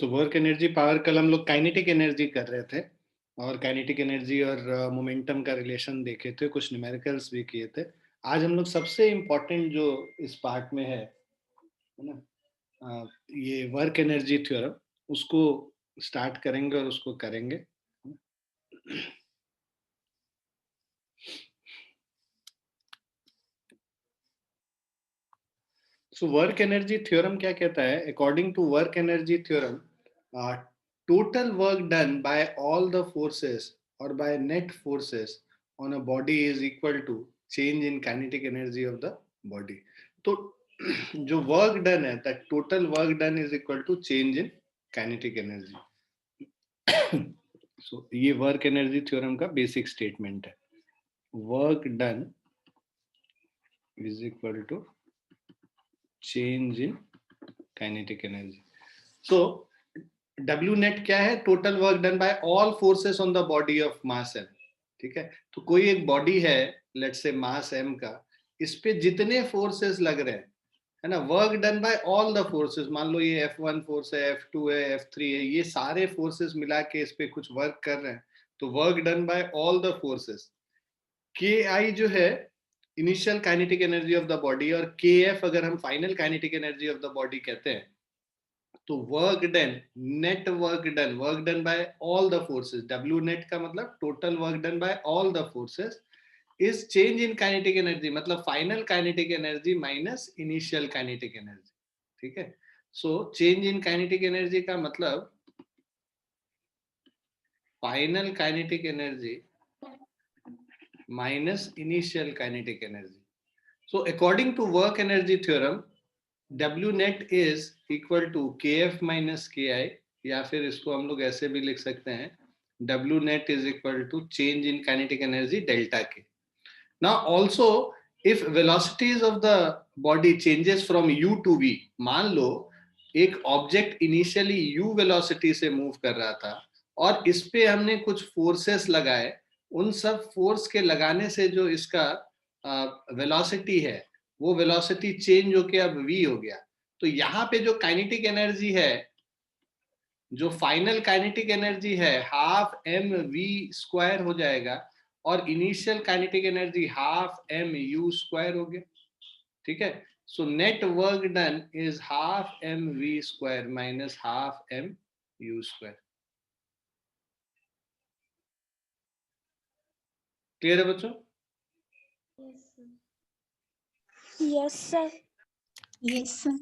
तो work energy power कल हम लोग काइनेटिक एनर्जी कर रहे थे और काइनेटिक एनर्जी और मोमेंटम का रिलेशन देखे थे, कुछ न्यूमेरिकल्स भी किए थे। आज हम लोग सबसे इम्पोर्टेंट जो इस पार्ट में है ना, ये वर्क एनर्जी थ्योरम, उसको स्टार्ट करेंगे और उसको करेंगे। सो वर्क एनर्जी थ्योरम क्या कहता है? According to work energy theorem, total work done by all the forces or by net forces on a body is equal to change in kinetic energy of the body. तो जो work done है, that total work done is equal to change in kinetic energy. So ये work energy theorem का basic statement है। Work done is equal to change in kinetic energy. So W net क्या है? Total work done by all forces on the body of mass m। ठीक है, तो कोई एक बॉडी है, लेट्स से मास m का, इस पे जितने फोर्सेस लग रहे हैं, है ना, work done by all the forces, मान लो ये F1 फोर्स है, F2 है, F3 है, ये सारे फोर्सेस मिला के इस पे कुछ वर्क कर रहे हैं, तो work done by all the forces. Ki जो है initial kinetic energy of the body, और Kf अगर हम final kinetic energy of the body कहते हैं, तो work done, net work done by all the forces, W net का मतलब total work done by all the forces is change in kinetic energy, मतलब final kinetic energy minus initial kinetic energy. ठीक है, so change in kinetic energy का मतलब final kinetic energy minus initial kinetic energy. So according to work energy theorem, W net is equal to KF minus KI, या फिर इसको हम लोग ऐसे भी लिख सकते हैं, W net is equal to change in kinetic energy delta K। Now also if velocities of the body changes from U to V, मान लो एक ऑब्जेक्ट इनिशियली U वेलोसिटी से मूव कर रहा था और इस पे हमने कुछ फोर्सेस लगाए, उन सब फोर्स के लगाने से जो इसका वेलोसिटी है, वो वेलोसिटी चेंज होके अब V हो गया। तो यहाँ पे जो काइनेटिक एनर्जी है, जो फाइनल काइनेटिक एनर्जी है, हाफ mv² हो जाएगा, और initial kinetic energy half mu² हो गया। ठीक है, so net work done is half mv² minus half mu²। Clear है बच्चों? Yes sir. Yes sir.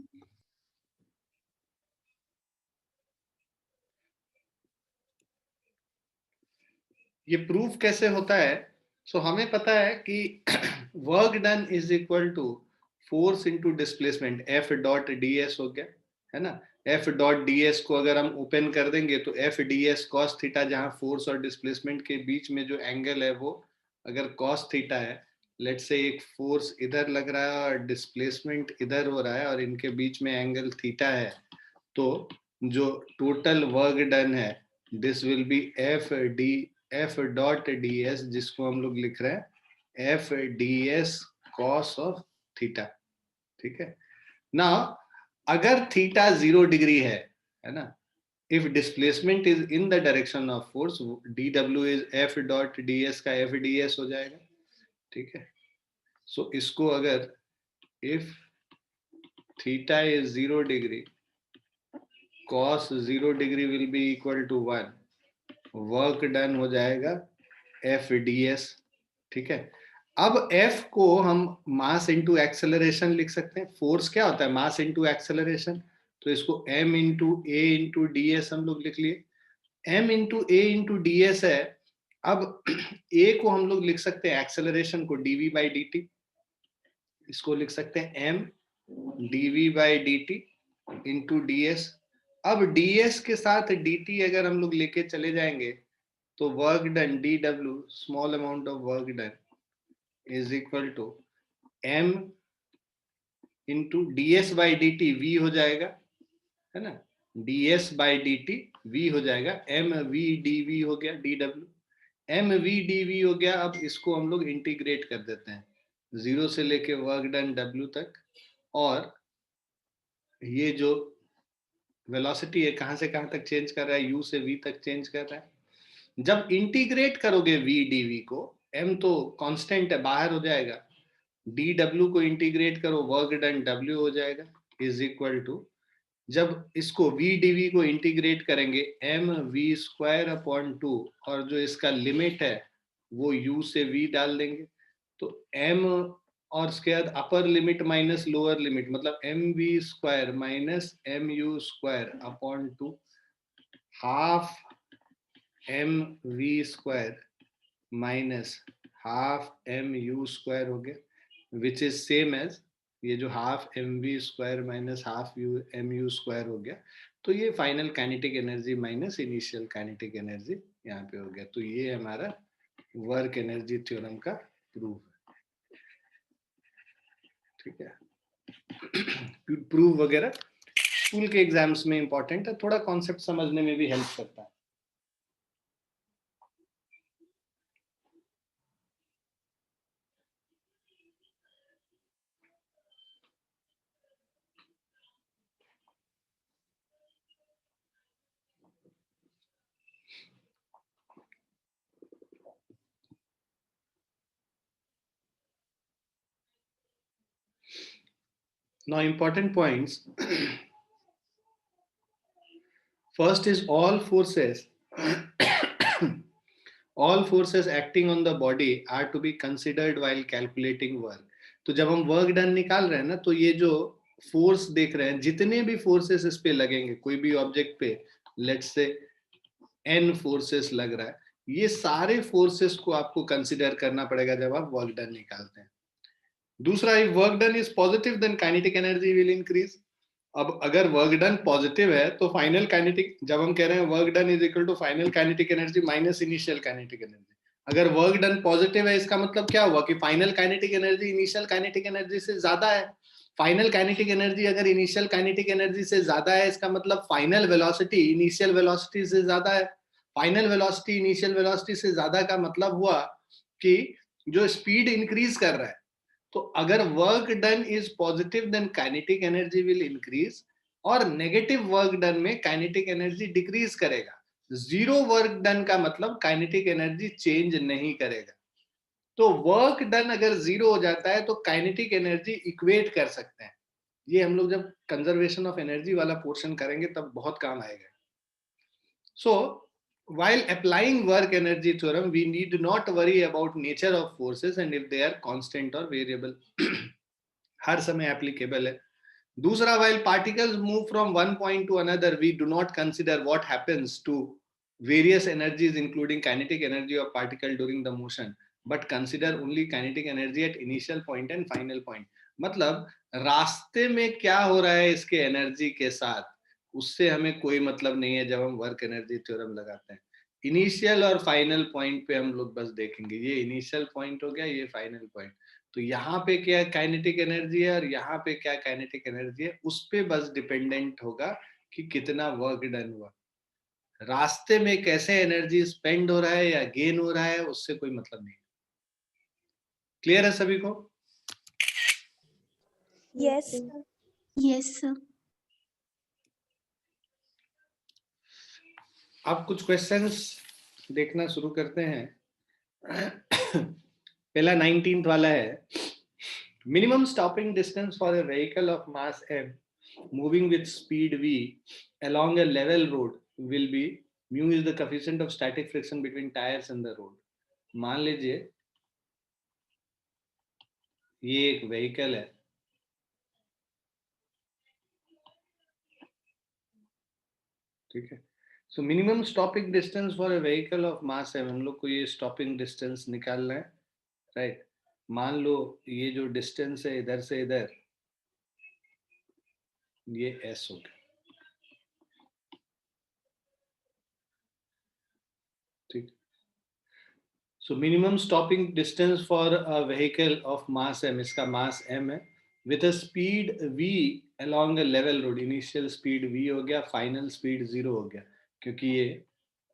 ये प्रूफ कैसे होता है? सो हमें पता है कि work done is equal to force into displacement, F dot ds हो गया, है ना। F डॉट ds को अगर हम ओपन कर देंगे तो F ds cos थीटा, जहां फोर्स और डिस्प्लेसमेंट के बीच में जो एंगल है वो अगर cos थीटा है, लेट्स से एक फोर्स इधर लग रहा है और डिस्प्लेसमेंट इधर हो रहा है और इनके बीच में एंगल थीटा है, तो जो टोटल वर्क डन है, this will be F dot ds, जिसको हम लोग लिख रहे हैं F ds cos of theta. ठीक है ना, अगर थीटा 0 डिग्री है ना, if displacement is in the direction of force, dw is F dot ds का F ds हो जाएगा। ठीक है, सो इसको अगर if theta is 0 degree, cos 0 degree will be equal to 1, work done हो जाएगा F ds। ठीक है, अब F को हम मास इंटू एक्सेलरेशन लिख सकते हैं। फोर्स क्या होता है? मास इंटू एक्सेलरेशन, तो इसको m into a into ds हम लोग लिख लिए। m into a into ds है। अब a को हम लोग लिख सकते हैं, एक्सेलरेशन को dv बाई dt, इसको लिख सकते हैं m dv by dt into ds। अब ds के साथ dt अगर हम लोग लेके चले जाएंगे तो work done dw, small amount of work done, is equal to m into ds by dt, v हो जाएगा, है ना, ds बाई dt v हो जाएगा, mv dv हो गया, dw mv dv हो गया। अब इसको हम लोग इंटीग्रेट कर देते हैं 0 से लेके वर्क डन w तक, और ये जो वेलोसिटी है, कहां से कहां तक चेंज कर रहा है, u से v तक चेंज कर रहा है। जब इंटीग्रेट करोगे v dv को, m तो कांस्टेंट है, बाहर हो जाएगा, dw को इंटीग्रेट करो, वर्क डन w हो जाएगा, इज इक्वल टू, जब इसको v dv को इंटीग्रेट करेंगे m v स्क्वायर अपॉन 2, और जो इसका लिमिट है वो u से v डाल देंगे, तो m और उसके बाद upper limit minus lower limit, मतलब M we square minus M you square upon 2, half M we square minus half M you square हो गया, विच इज सेम एज ये जो half M we square minus half U M you square हो गया, तो ये final kinetic energy minus initial kinetic energy यहाँ पे हो गया। तो ये हमारा वर्क एनर्जी थ्योरम का प्रूफ है, ठीक है। प्रूफ वगैरह स्कूल के एग्जाम्स में इंपॉर्टेंट है, थोड़ा कॉन्सेप्ट समझने में भी हेल्प करता है। Now important points. First is all forces all forces acting on the body are to be considered while calculating work. तो जब हम वर्क डन निकाल रहे हैं ना, तो ये जो फोर्स देख रहे हैं, जितने भी फोर्सेस इस पे लगेंगे, कोई भी ऑब्जेक्ट पे लेट्स से n फोर्सेस लग रहा है, ये सारे फोर्सेस को आपको कंसिडर करना पड़ेगा जब आप वर्क डन निकालते हैं। दूसरा, if work done is positive then kinetic energy will increase. अब अगर वर्क डन पॉजिटिव है तो फाइनल काइनेटिक, जब हम कह रहे हैं work done is equal to final kinetic energy minus initial kinetic energy, अगर वर्क डन पॉजिटिव है इसका मतलब क्या हुआ कि final kinetic energy initial kinetic energy से ज्यादा है। फाइनल काइनेटिक एनर्जी अगर इनिशियल काइनेटिक एनर्जी से ज्यादा है, इसका मतलब फाइनल वेलोसिटी इनिशियल वेलोसिटी से ज्यादा है। फाइनल वेलोसिटी इनिशियल वेलोसिटी से ज्यादा का मतलब हुआ कि जो स्पीड इंक्रीज कर रहा है, तो अगर work done is positive then kinetic energy will increase, और नेगेटिव वर्क डन में काइनेटिक एनर्जी डिक्रीज करेगा। जीरो वर्क डन का मतलब काइनेटिक एनर्जी चेंज नहीं करेगा। तो वर्क डन अगर जीरो हो जाता है तो काइनेटिक एनर्जी इक्वेट कर सकते हैं। ये हम लोग जब कंजर्वेशन ऑफ एनर्जी वाला पोर्शन करेंगे तब बहुत काम आएगा। सो while applying work energy theorem, we need not worry about nature of forces and if they are constant or variable. हर समय एप्लीकेबल है। दूसरा, while particles move from one point to another, we do not consider what happens to various energies including kinetic energy of particle during the motion, but consider only kinetic energy at initial point and final point. मतलब रास्ते में क्या हो रहा है इसके energy के साथ, उससे हमें कोई मतलब नहीं है जब हम वर्क एनर्जी थ्योरम लगाते हैं। इनिशियल और फाइनल पॉइंट पे हम लोग बस देखेंगे, ये इनिशियल पॉइंट हो गया, ये फाइनल पॉइंट, तो यहाँ पे क्या काइनेटिक एनर्जी है और यहाँ पे क्या काइनेटिक एनर्जी है, उस पे बस डिपेंडेंट होगा कि कितना वर्क डन हुआ। रास्ते में कैसे एनर्जी स्पेंड हो रहा है या गेन हो रहा है, उससे कोई मतलब नहीं। क्लियर है सभी को? Yes. Yes, sir. अब कुछ क्वेश्चंस देखना शुरू करते हैं। पहला 19th वाला है, minimum stopping distance for a vehicle of mass m moving with speed v along a level road will be mu is the coefficient of static friction between tires and the road. मान लीजिए ये एक vehicle है, ठीक है। So minimum stopping distance for a vehicle of mass m, हम लोग को ये स्टॉपिंग डिस्टेंस निकालना है, राइट। मान लो ये जो डिस्टेंस है इधर से इधर, ये s हो गया, ठीक। So minimum stopping distance for a vehicle of mass m, इसका मास m है, with a speed v along a level road, initial speed v हो गया, फाइनल स्पीड 0 हो गया, क्योंकि ये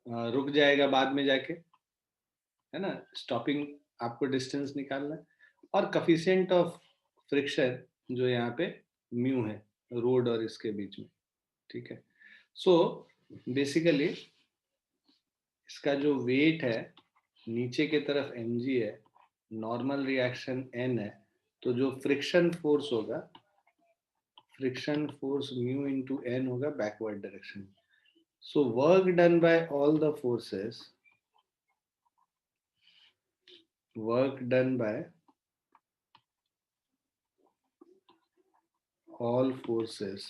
रुक जाएगा बाद में जाके, है ना। स्टॉपिंग आपको डिस्टेंस निकालना है, और कफिशिएंट ऑफ फ्रिक्शन जो यहाँ पे म्यू है रोड और इसके बीच में, ठीक है। सो बेसिकली इसका जो वेट है नीचे की तरफ mg है, नॉर्मल रिएक्शन n है, तो जो फ्रिक्शन फोर्स होगा, friction force mu into n होगा backward direction. So work done by all the forces, work done by all forces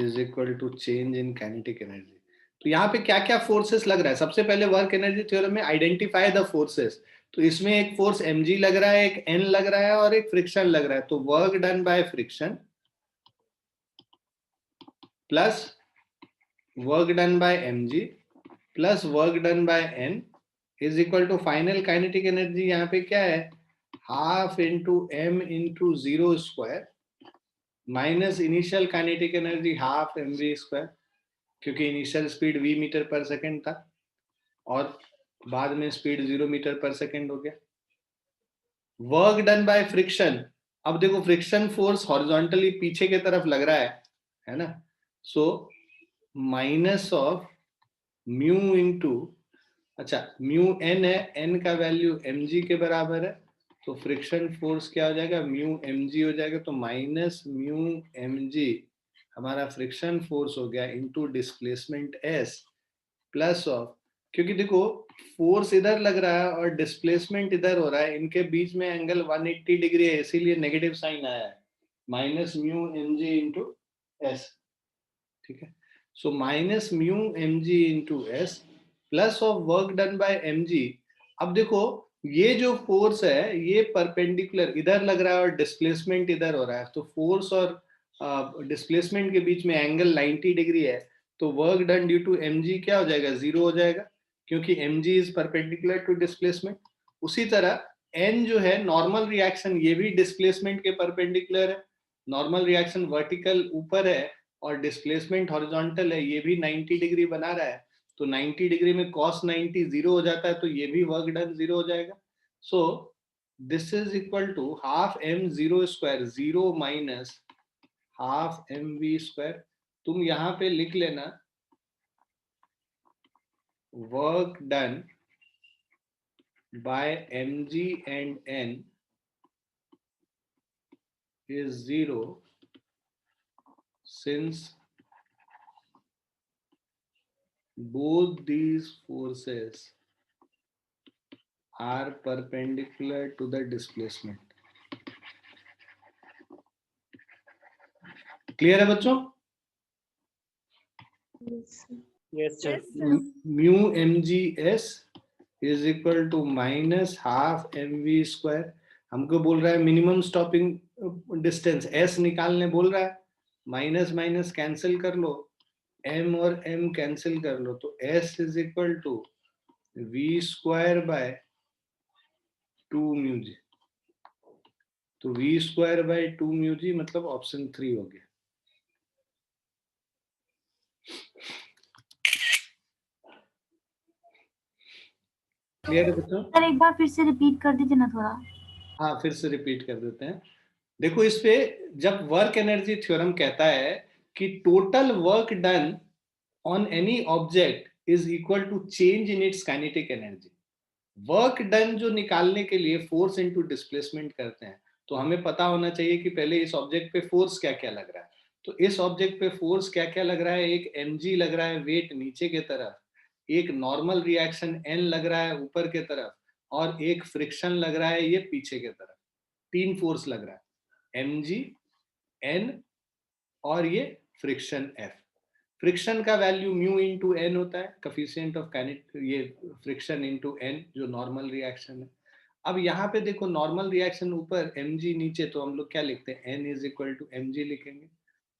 is equal to change in kinetic energy. तो यहाँ पे क्या क्या फोर्सेस लग रहा है? सबसे पहले वर्क एनर्जी थ्योरम में आइडेंटिफाई द फोर्सेस. तो इसमें एक फोर्स mg लग रहा है, एक n लग रहा है और एक फ्रिक्शन लग रहा है. तो work done by friction plus work done by mg plus work done by n is equal to final kinetic energy. यहाँ पे क्या है? Half into m into 0 square minus initial kinetic energy half mv square, क्योंकि initial speed v metre पर second था और बाद में स्पीड 0 मीटर पर सेकेंड हो गया. वर्क डन बाय फ्रिक्शन, अब देखो फ्रिक्शन फोर्स हॉरिजॉन्टली पीछे की तरफ लग रहा है ना. So minus of mu into, अच्छा म्यू n है, n का वैल्यू mg के बराबर है, तो फ्रिक्शन फोर्स क्या हो जाएगा? म्यू mg हो जाएगा. तो माइनस म्यू mg हमारा फ्रिक्शन फोर्स हो गया into displacement s plus of, क्योंकि देखो फोर्स इधर लग रहा है और डिस्प्लेसमेंट इधर हो रहा है, इनके बीच में एंगल 180 डिग्री है, इसीलिए नेगेटिव साइन आया है. Minus mu mg into s. ठीक है. So minus mu mg into s plus of work done by mg. अब देखो ये जो फोर्स है ये परपेंडिकुलर इधर लग रहा है और डिस्प्लेसमेंट इधर हो रहा है, तो फोर्स और डिस्प्लेसमेंट के बीच में एंगल 90 डिग्री है. तो work done due to mg क्या हो जाएगा? 0 हो जाएगा, क्योंकि mg is perpendicular to displacement. उसी तरह n जो है नॉर्मल रिएक्शन, ये भी डिस्प्लेसमेंट के परपेंडिकुलर है. नॉर्मल रिएक्शन वर्टिकल ऊपर है और डिस्प्लेसमेंट हॉरिजॉन्टल है, ये भी 90 डिग्री बना रहा है. तो 90 डिग्री में cos 90 0 हो जाता है, तो ये भी वर्क डन 0 हो जाएगा. So this is equal to half m0 square, 0 minus half mv square. तुम यहाँ पे लिख लेना work done by mg and n is 0 since both these forces are perpendicular to the displacement. Clear है बच्चों? Yes, sir. Mu mgs is equal to minus half mv square. हमको बोल रहा है मिनिमम स्टॉपिंग डिस्टेंस s निकालने बोल रहा है. माइनस माइनस कैंसिल कर लो, m और m कैंसिल कर लो, तो s is equal to v square by 2 mu G. तो v square by 2 mu G मतलब ऑप्शन 3 हो गया. क्लियर है बच्चों? सर एक बार फिर से रिपीट कर दीजिए ना थोड़ा. हाँ फिर से रिपीट कर देते हैं. देखो इस पे जब वर्क एनर्जी थ्योरम कहता है कि total work done on any object is equal to change in its kinetic energy. Work done जो निकालने के लिए फोर्स इनटू डिस्प्लेसमेंट करते हैं, तो हमें पता होना चाहिए कि पहले इस ऑब्जेक्ट पे फोर्स क्या क्या लग रहा है. तो इस ऑब्जेक्ट पे फोर्स क्या क्या लग रहा है? एक mg लग रहा है वेट नीचे के तरफ, एक नॉर्मल रिएक्शन n लग रहा है ऊपर के तरफ, और एक फ्रिक्शन लग रहा है ये पीछे के तरफ. 3 फोर्स लग रहा है, mg, n और ये फ्रिक्शन f. फ्रिक्शन का वैल्यू म्यू इंटू n होता है, कोफिशिएंट ऑफ काइनेटिक, ये फ्रिक्शन इंटू n जो नॉर्मल रिएक्शन है. अब यहाँ पे देखो नॉर्मल रिएक्शन ऊपर mg नीचे, तो हम लोग क्या लिखते हैं? n is equal to mg लिखेंगे.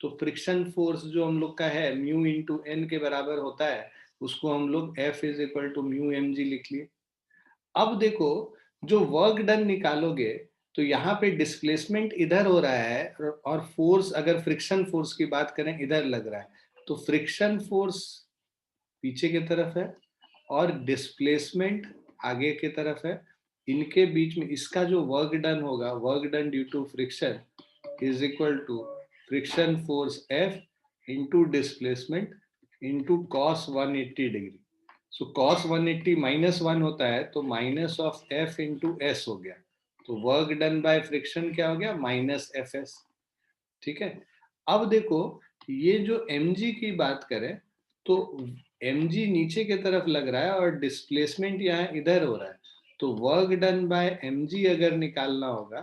तो फ्रिक्शन फोर्स जो हम लोग का है म्यू इंटू n के बराबर होता है, उसको हम लोग f is equal to mu mg लिख लिए. अब देखो जो वर्क डन निकालोगे तो यहाँ पे डिस्प्लेसमेंट इधर हो रहा है और फोर्स, अगर फ्रिक्शन फोर्स की बात करें, इधर लग रहा है. तो फ्रिक्शन फोर्स पीछे की तरफ है और डिस्प्लेसमेंट आगे की तरफ है. इनके बीच में इसका जो वर्क डन होगा, work done due to friction is equal to friction force F into displacement into cos 180 degree. So cos 180 minus 1 होता है तो minus of F into S हो गया. तो वर्क डन बाय फ्रिक्शन क्या हो गया? Minus F S. ठीक है. अब देखो ये जो mg की बात करें तो mg नीचे की तरफ लग रहा है और डिस्प्लेसमेंट यहाँ इधर हो रहा है. तो वर्क डन बाय mg अगर निकालना होगा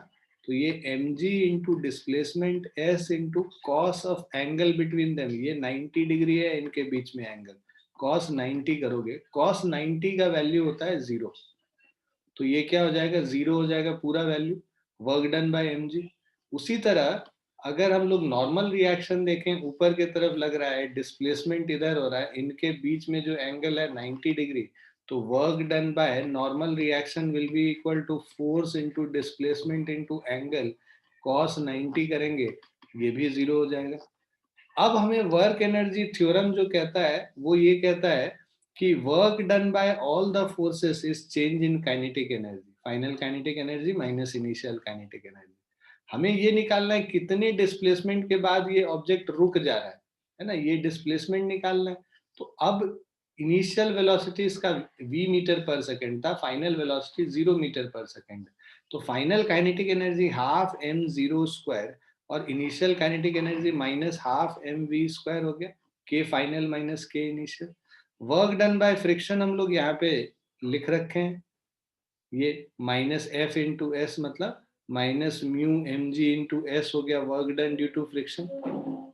तो ये mg into displacement s into cos of angle between them. ये 90 डिग्री है इनके बीच में एंगल. कॉस 90 करोगे, कॉस 90 का वैल्यू होता है 0. तो ये क्या हो जाएगा? 0 हो जाएगा पूरा value work done by mg. उसी तरह अगर हम लोग नॉर्मल रिएक्शन देखें, ऊपर की तरफ लग रहा है, डिस्प्लेसमेंट इधर हो रहा है, इनके बीच में जो एंगल है 90 डिग्री, तो work done by normal reaction will be equal to force into displacement into angle cos 90 करेंगे, ये भी 0 हो जाएगा. अब हमें वर्क एनर्जी थ्योरम जो कहता है वो ये कहता है कि work done by all the forces is change in kinetic energy. Final kinetic energy minus initial kinetic energy. हमें ये निकालना है कितने डिस्प्लेसमेंट के बाद ये ऑब्जेक्ट रुक जा रहा है ना, ये डिस्प्लेसमेंट निकालना है. तो अब इनिशियल वेलोसिटी इसका v मीटर पर सेकेंड था, फाइनल वेलोसिटी 0 मीटर पर सेकेंड. तो final kinetic energy half m0 square और initial kinetic energy minus half mv square हो गया. k final minus k initial. Work done by friction हम लोग यहाँ पे लिख रखे हैं, ये माइनस एफ इंटू एस मतलब minus mu M G into S हो गया work done due to friction.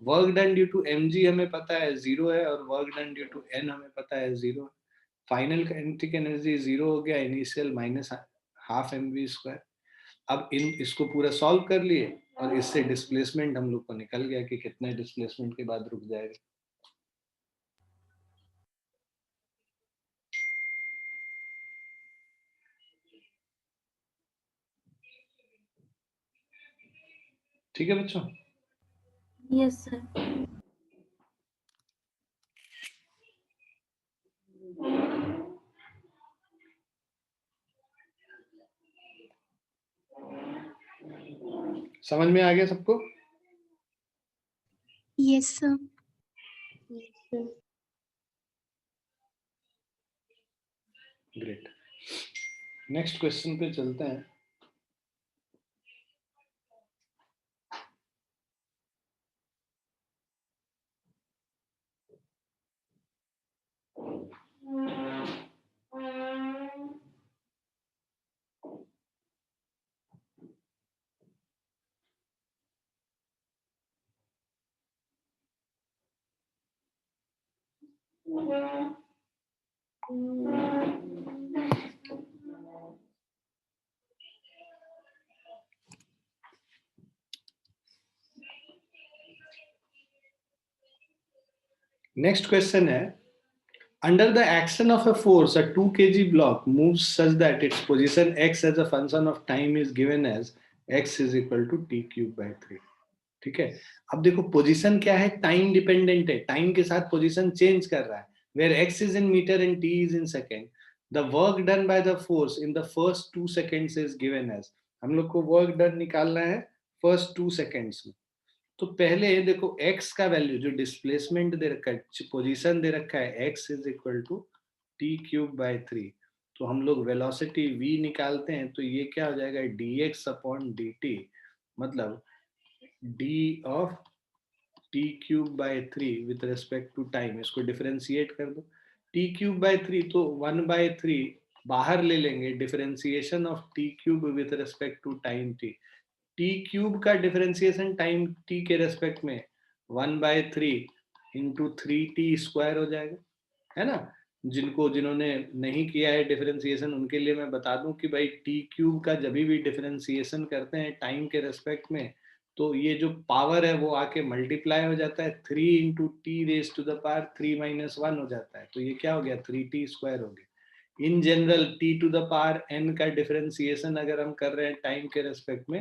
Work done due to m g हमें पता है 0 है और work done due to n हमें पता है 0 है. फाइनल काइनेटिक एनर्जी 0 हो गया, initial minus half M we square. अब इसको पूरा सॉल्व कर लिए और इससे डिस्प्लेसमेंट हम लोग को निकल गया कि कितने डिस्प्लेसमेंट के बाद रुक जाएगा. ठीक है बच्चों? Yes sir. समझ में आ गया सबको? Yes, sir. Great. Next question पे चलते हैं. नेक्स्ट क्वेश्चन है, under the action of a force a 2 kg block moves such that its position x as a function of time is given as x is equal to t cube by 3. ठीक है. अब देखो position क्या है? Time dependent है, time के साथ position change कर रहा है. Where x is in meter and t is in second, the work done by the force in the first 2 seconds is given as. हम लोग को वर्क डन निकालना है फर्स्ट 2 सेकेंड्स में. तो पहले देखो x का वैल्यू जो डिस्प्लेसमेंट दे रखा है, पोजीशन दे रखा है x is equal to t cube by 3. तो हम लोग वेलोसिटी v निकालते हैं तो ये क्या हो जाएगा? dx अपॉन dt मतलब d of t cube by 3 with respect to time. इसको डिफरेंशिएट कर दो. टी क्यूब बाय 3 तो 1/3 बाहर ले लेंगे, differentiation of t cube with respect to time t. T cube का डिफरेंशिएशन टाइम टी के रेस्पेक्ट में 1/3 इंटू 3t स्क्वायर हो जाएगा, है ना. जिन्होंने नहीं किया है डिफरेंशिएशन उनके लिए मैं बता दूं कि भाई टी क्यूब का जब भी डिफरेंशिएशन करते हैं टाइम के रेस्पेक्ट में तो ये जो पावर है वो आके मल्टीप्लाई हो जाता है, 3 into t raise to the power 3-1 हो जाता है. तो ये क्या हो गया? 3t स्क्वायर हो गया. In general t to the power n का डिफरेंशिएशन अगर हम कर रहे हैं टाइम के रेस्पेक्ट में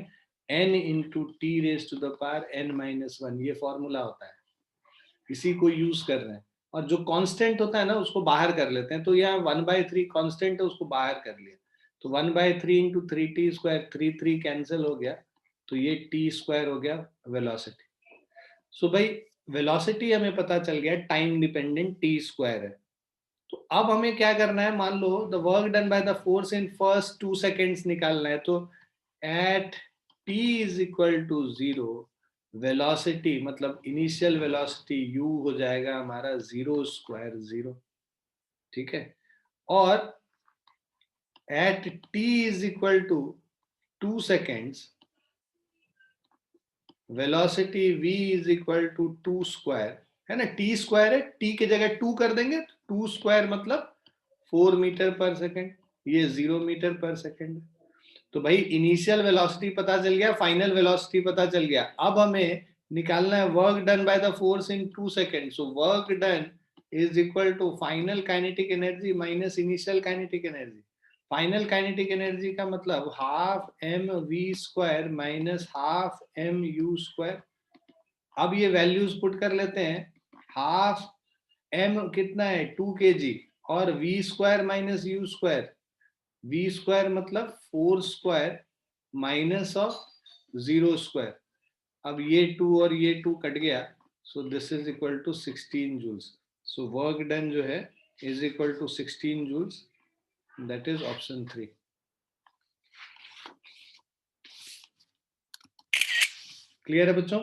n into t raise to the power n-1, ये फॉर्मूला होता है, इसी को यूज कर रहे हैं. और जो कांस्टेंट होता है ना उसको बाहर कर लेते हैं. तो यहाँ 1/3 कांस्टेंट है, उसको बाहर कर लिया. तो 1/3 इंटू 3t स्क्वायर, 3 कैंसिल हो गया तो ये t स्क्वायर हो गया वेलोसिटी. सो भाई वेलोसिटी हमें पता चल गया टाइम डिपेंडेंट टी स्क्वायर है। तो अब हमें क्या करना है, मान लो the work done by the force in first 2 seconds निकालना है। तो at t is equal to 0 velocity मतलब इनिशियल वेलोसिटी u हो जाएगा हमारा 0 स्क्वायर 0, ठीक है। और at t is equal to 2 seconds velocity v is equal to 2 square, है ना, t स्क्वायर है, t की जगह 2 कर देंगे, 2 स्क्वायर मतलब 4 मीटर पर सेकेंड, ये 0 मीटर पर सेकेंड। तो भाई इनिशियल वेलोसिटी पता चल गया, फाइनल वेलोसिटी पता चल गया। अब हमें निकालना है work done by the force in 2 second. So work done is equal to final kinetic energy minus initial kinetic energy. Final kinetic energy का मतलब half M we square minus half M you square. अब ये values put कर लेते हैं। Half M कितना है 2 kg और v square minus u square, v square मतलब 4 स्क्वायर माइनस ऑफ 0 स्क्वायर। अब ये 2 और ये 2 कट गया, so this is equal to 16 joules. So work done जो है is equal to 16 joules, that is option 3। Clear है बच्चों?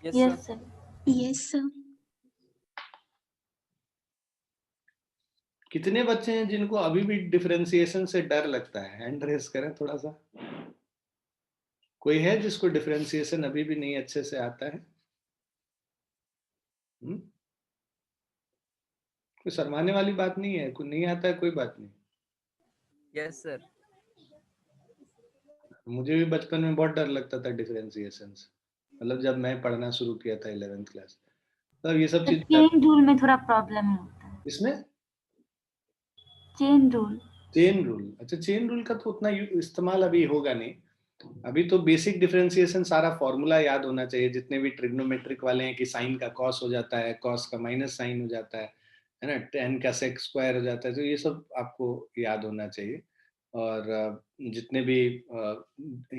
Yes, Yes, sir. sir. Yes, sir. कितने बच्चे हैं जिनको अभी भी डिफरेंशिएशन से डर लगता है? हैंड रेस करें थोड़ा सा। कोई है जिसको डिफरेंशिएशन अभी भी नहीं अच्छे से आता है? कोई शर्माने वाली बात नहीं है, कोई नहीं आता है कोई बात नहीं। Yes, sir. मुझे भी बचपन में बहुत डर लगता था डिफरेंशिएशन से, मतलब जब मैं पढ़ना शुरू किया था 11th क्लास, तब ये सब चीज चेन रूल में थोड़ा प्रॉब्लम होता है। इसमें चेन रूल। चेन रूल, अच्छा चेन रूल का तो उतना इस्तेमाल अभी होगा नहीं। अभी तो बेसिक डिफरेंशिएशन सारा फॉर्मूला याद होना चाहिए, जितने भी ट्रिग्नोमेट्रिक वाले हैं कि साइन का कॉस हो जाता है, कॉस का माइनस साइन हो जाता है ना, टेन का सेक स्क्वायर हो जाता है, तो ये सब आपको याद होना चाहिए। और जितने भी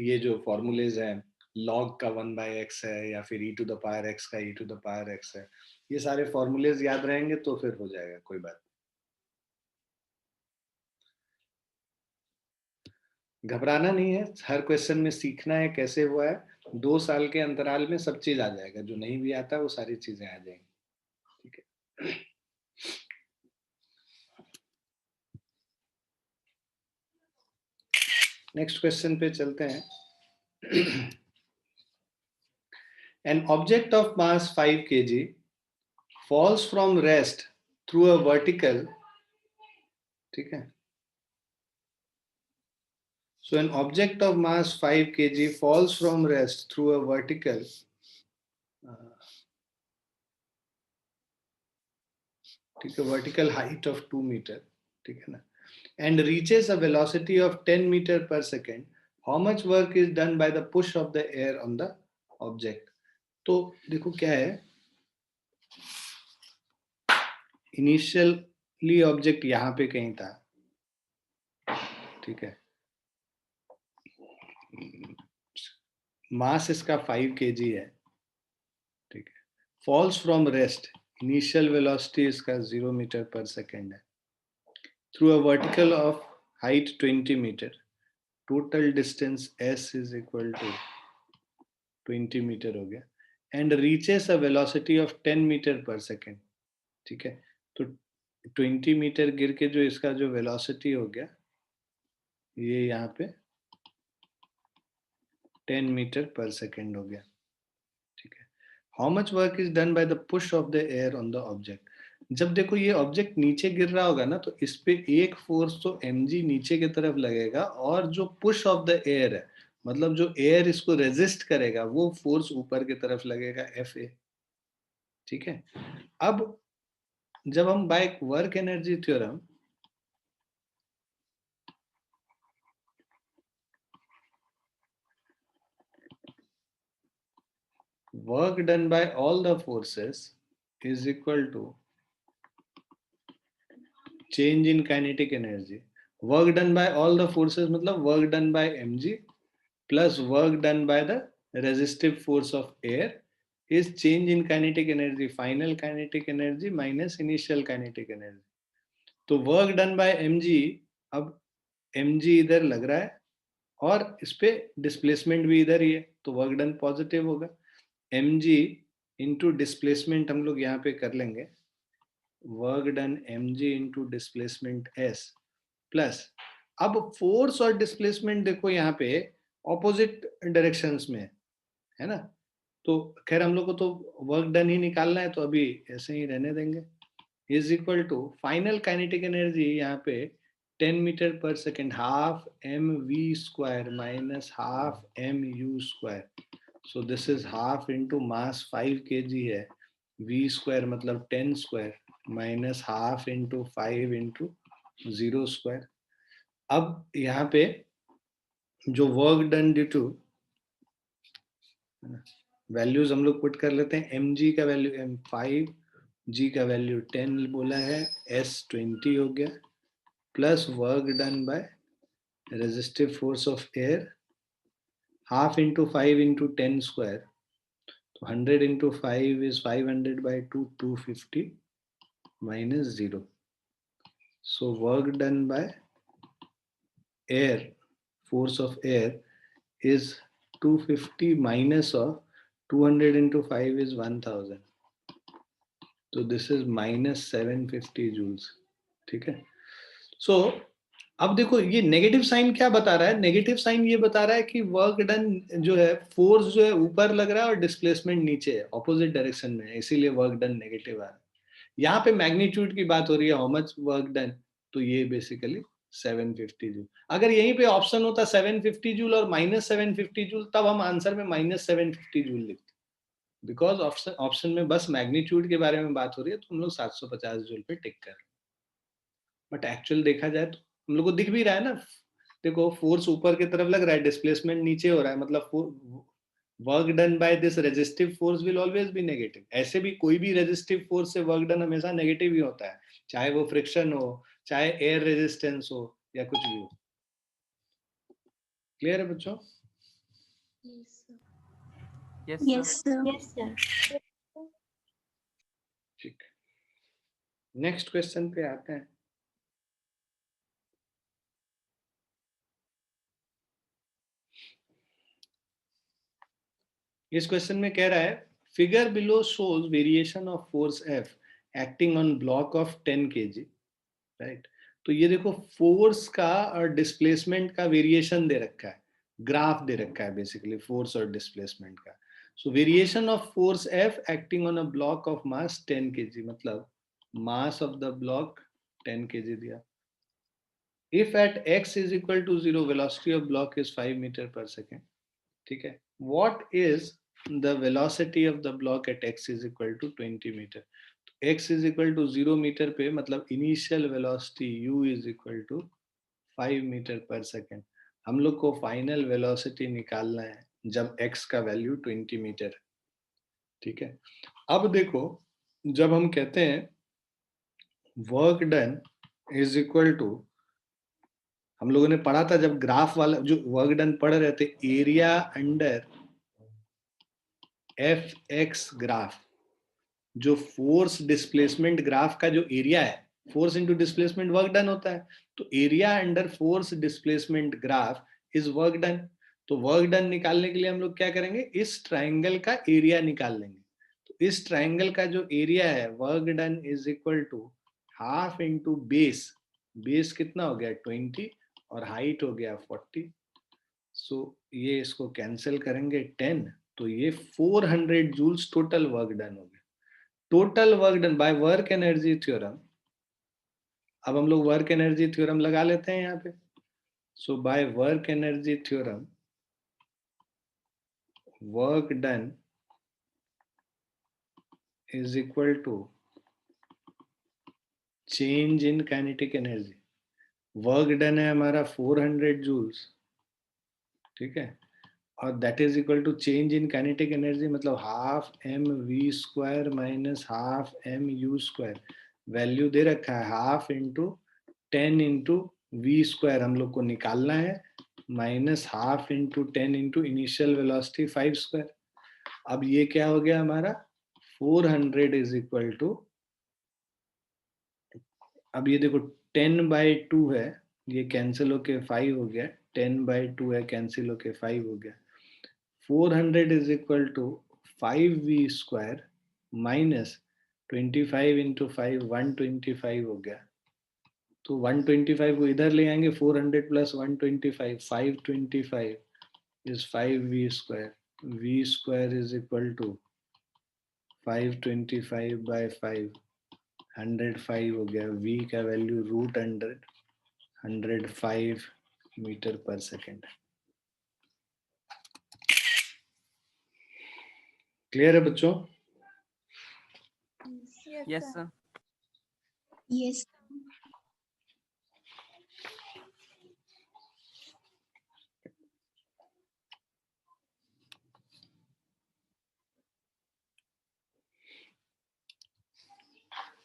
ये जो फॉर्मूलेज हैं, लॉग का 1/x है या फिर e to the power x का e to the power x है, ये सारे फॉर्मूलेज याद रहेंगे तो फिर हो जाएगा, कोई बात। घबराना नहीं है, हर क्वेश्चन में सीखना है कैसे हुआ है। 2 साल के अंतराल में सब चीज आ जाएगा, जो नहीं भी आता वो सारी चीजें आ जाएंगी, ठीक है। नेक्स्ट क्वेश्चन पे चलते हैं। An object of mass 5 kg falls from rest through a vertical, ठीक है। So an object of mass 5 kg falls from rest through a vertical ठीक है, vertical height of 2 meter, ठीक है ना, and reaches a velocity of 10 meter per second. How much work is done by the push of the air on the object? तो देखो क्या है, initially object यहाँ पे कहीं था, ठीक है, मास इसका 5 kg है, ठीक है, falls from rest, initial velocity इसका 0 मीटर पर सेकेंड है, through a vertical of height 20 metre, total distance s is equal to 20 metre हो गया, and reaches a velocity of 10 metre पर सेकेंड, ठीक है। तो 20 मीटर गिर के जो इसका जो वेलोसिटी हो गया, ये यहाँ पे 10 मीटर पर सेकेंड हो गया, ठीक है। How much work is done by the push of the air on the object. जब देखो ये ऑब्जेक्ट नीचे गिर रहा होगा ना, तो इस पे एक फोर्स तो mg नीचे की तरफ लगेगा, और जो पुश ऑफ द एयर है, मतलब जो एयर इसको रेजिस्ट करेगा, वो फोर्स ऊपर की तरफ लगेगा Fa, ठीक है। अब जब हम bye work energy theorem work done by all the forces is equal to change in kinetic energy. Work done by all the forces मतलब work done by mg plus work done by the resistive force of air is change in kinetic energy, final kinetic energy minus initial kinetic energy. तो work done by mg, अब mg इधर लग रहा है और इस पे डिस्प्लेसमेंट भी इधर ही है, तो वर्क डन पॉजिटिव होगा. mg इंटू डिस्प्लेसमेंट हम लोग यहाँ पे कर लेंगे, work done mg into displacement s plus, अब फोर्स और डिस्प्लेसमेंट देखो यहाँ पे ऑपोजिट डायरेक्शंस में है ना, तो खैर हम लोग को तो वर्क डन ही निकालना है, तो अभी ऐसे ही रहने देंगे. Is equal to final kinetic energy यहाँ पे 10 मीटर पर second, half M we square minus half M you square. So this is half into mass 5 kg है, वी स्क्वायर मतलब 10 square minus half into 5 into 0 square. अब यहाँ पे जो work done due to values हम लोग put कर लेते हैं. एम जी का वैल्यू m5, जी का वैल्यू 10 बोला है, s 20 हो गया, plus work done by resistive force of air, half into 5 into 10 square, तो 100 into 5 is 500 by 2, 250 minus 0. So work done by air, force of air is 250 minus of 200 into 5 is 1000. तो this is minus 750 joules. ठीक है. So अब देखो ये negative sign क्या बता रहा है, नेगेटिव साइन ये बता रहा है कि वर्क डन जो है, फोर्स जो है ऊपर लग रहा है और डिस्प्लेसमेंट नीचे है, ऑपोजिट डायरेक्शन में है, इसीलिए वर्क डन नेगेटिव आ रहा है. यहाँ पे मैग्नीट्यूड की बात हो रही है, हाउ मच वर्क डन, तो ये बेसिकली 750 जूल. अगर यहीं पे ऑप्शन होता 750 जूल और माइनस 750 जूल, तब हम आंसर में माइनस 750 जूल लिखते, बिकॉज ऑप्शन में बस मैग्नीट्यूड के बारे में बात हो रही है, तो हम लोग 750 जूल पे टिक कर. बट एक्चुअल देखा जाए तो हम लोग को दिख भी रहा है ना, देखो फोर्स ऊपर की तरफ लग रहा है, डिस्प्लेसमेंट नीचे हो रहा है, मतलब work done by this resistive force will always be negative. ऐसे भी कोई भी रेजिस्टिव फोर्स से वर्क डन हमेशा नेगेटिव ही होता है, चाहे वो फ्रिक्शन हो, चाहे एयर रेजिस्टेंस हो, या कुछ भी हो. क्लियर है बच्चों? Yes, sir. Yes, sir. Yes, sir. ठीक, नेक्स्ट क्वेश्चन पे आते हैं. इस क्वेश्चन में कह रहा है, figure below shows variation of force F acting on block of 10 kg, right. तो ये देखो फोर्स का और डिस्प्लेसमेंट का वेरिएशन दे रखा है, ग्राफ दे रखा है बेसिकली फोर्स और डिस्प्लेसमेंट का. So variation of force F acting on a block of mass 10 kg, मतलब mass of the block 10 kg दिया. If at x is equal to 0 velocity of block is 5 metre पर second. ठीक है. What is the velocity of the block at x is equal to 20 metre. x is equal to 0 metre पे, मतलब initial velocity u is equal to 5 metre पर second. हम लोग को final velocity निकालना है जब x का वैल्यू 20 मीटर. ठीक है. अब देखो, जब हम कहते हैं work done is equal to, हम लोगों ने पढ़ा था जब ग्राफ वाला जो वर्क डन पढ़ रहे थे, area under F x graph, जो फोर्स डिस्प्लेसमेंट ग्राफ का जो एरिया है, force into displacement work done होता है, तो area under force displacement graph is work done. तो वर्क डन निकालने के लिए हम लोग क्या करेंगे, इस ट्राइंगल का एरिया निकाल लेंगे. तो इस ट्राइंगल का जो एरिया है, work done is equal to half into base, base कितना हो गया 20 और हाइट हो गया 40. सो ये इसको कैंसिल करेंगे 10, तो ये 400 जूल्स टोटल वर्क डन हो गया. Total work done bye work energy theorem. अब हम लोग वर्क एनर्जी थ्योरम लगा लेते हैं यहाँ पे. So by work energy theorem, work done is equal to change in kinetic energy. Work done है हमारा 400 जूल्स, ठीक है, और that is equal to change in kinetic energy, मतलब half M we square minus half M you square. Value दे रखा है half into 10 into V square हम लोग को निकालना है, minus half into 10 into initial velocity 5 square. अब ये क्या हो गया हमारा 400 इज इक्वल टू, अब ये देखो 10/2 है, ये कैंसिल होके 5 हो गया, 10/2 है कैंसिल होके 5 हो गया, 400 is equal to 5v² minus 25 into 5 125 हो गया, तो 125 को इधर ले आएंगे, 400 plus 125 525 is 5v², v² is equal to 525/5 105 हो गया, v का वैल्यू √100 105 मीटर पर सेकेंड। क्लियर है बच्चों? Yes, sir. Yes.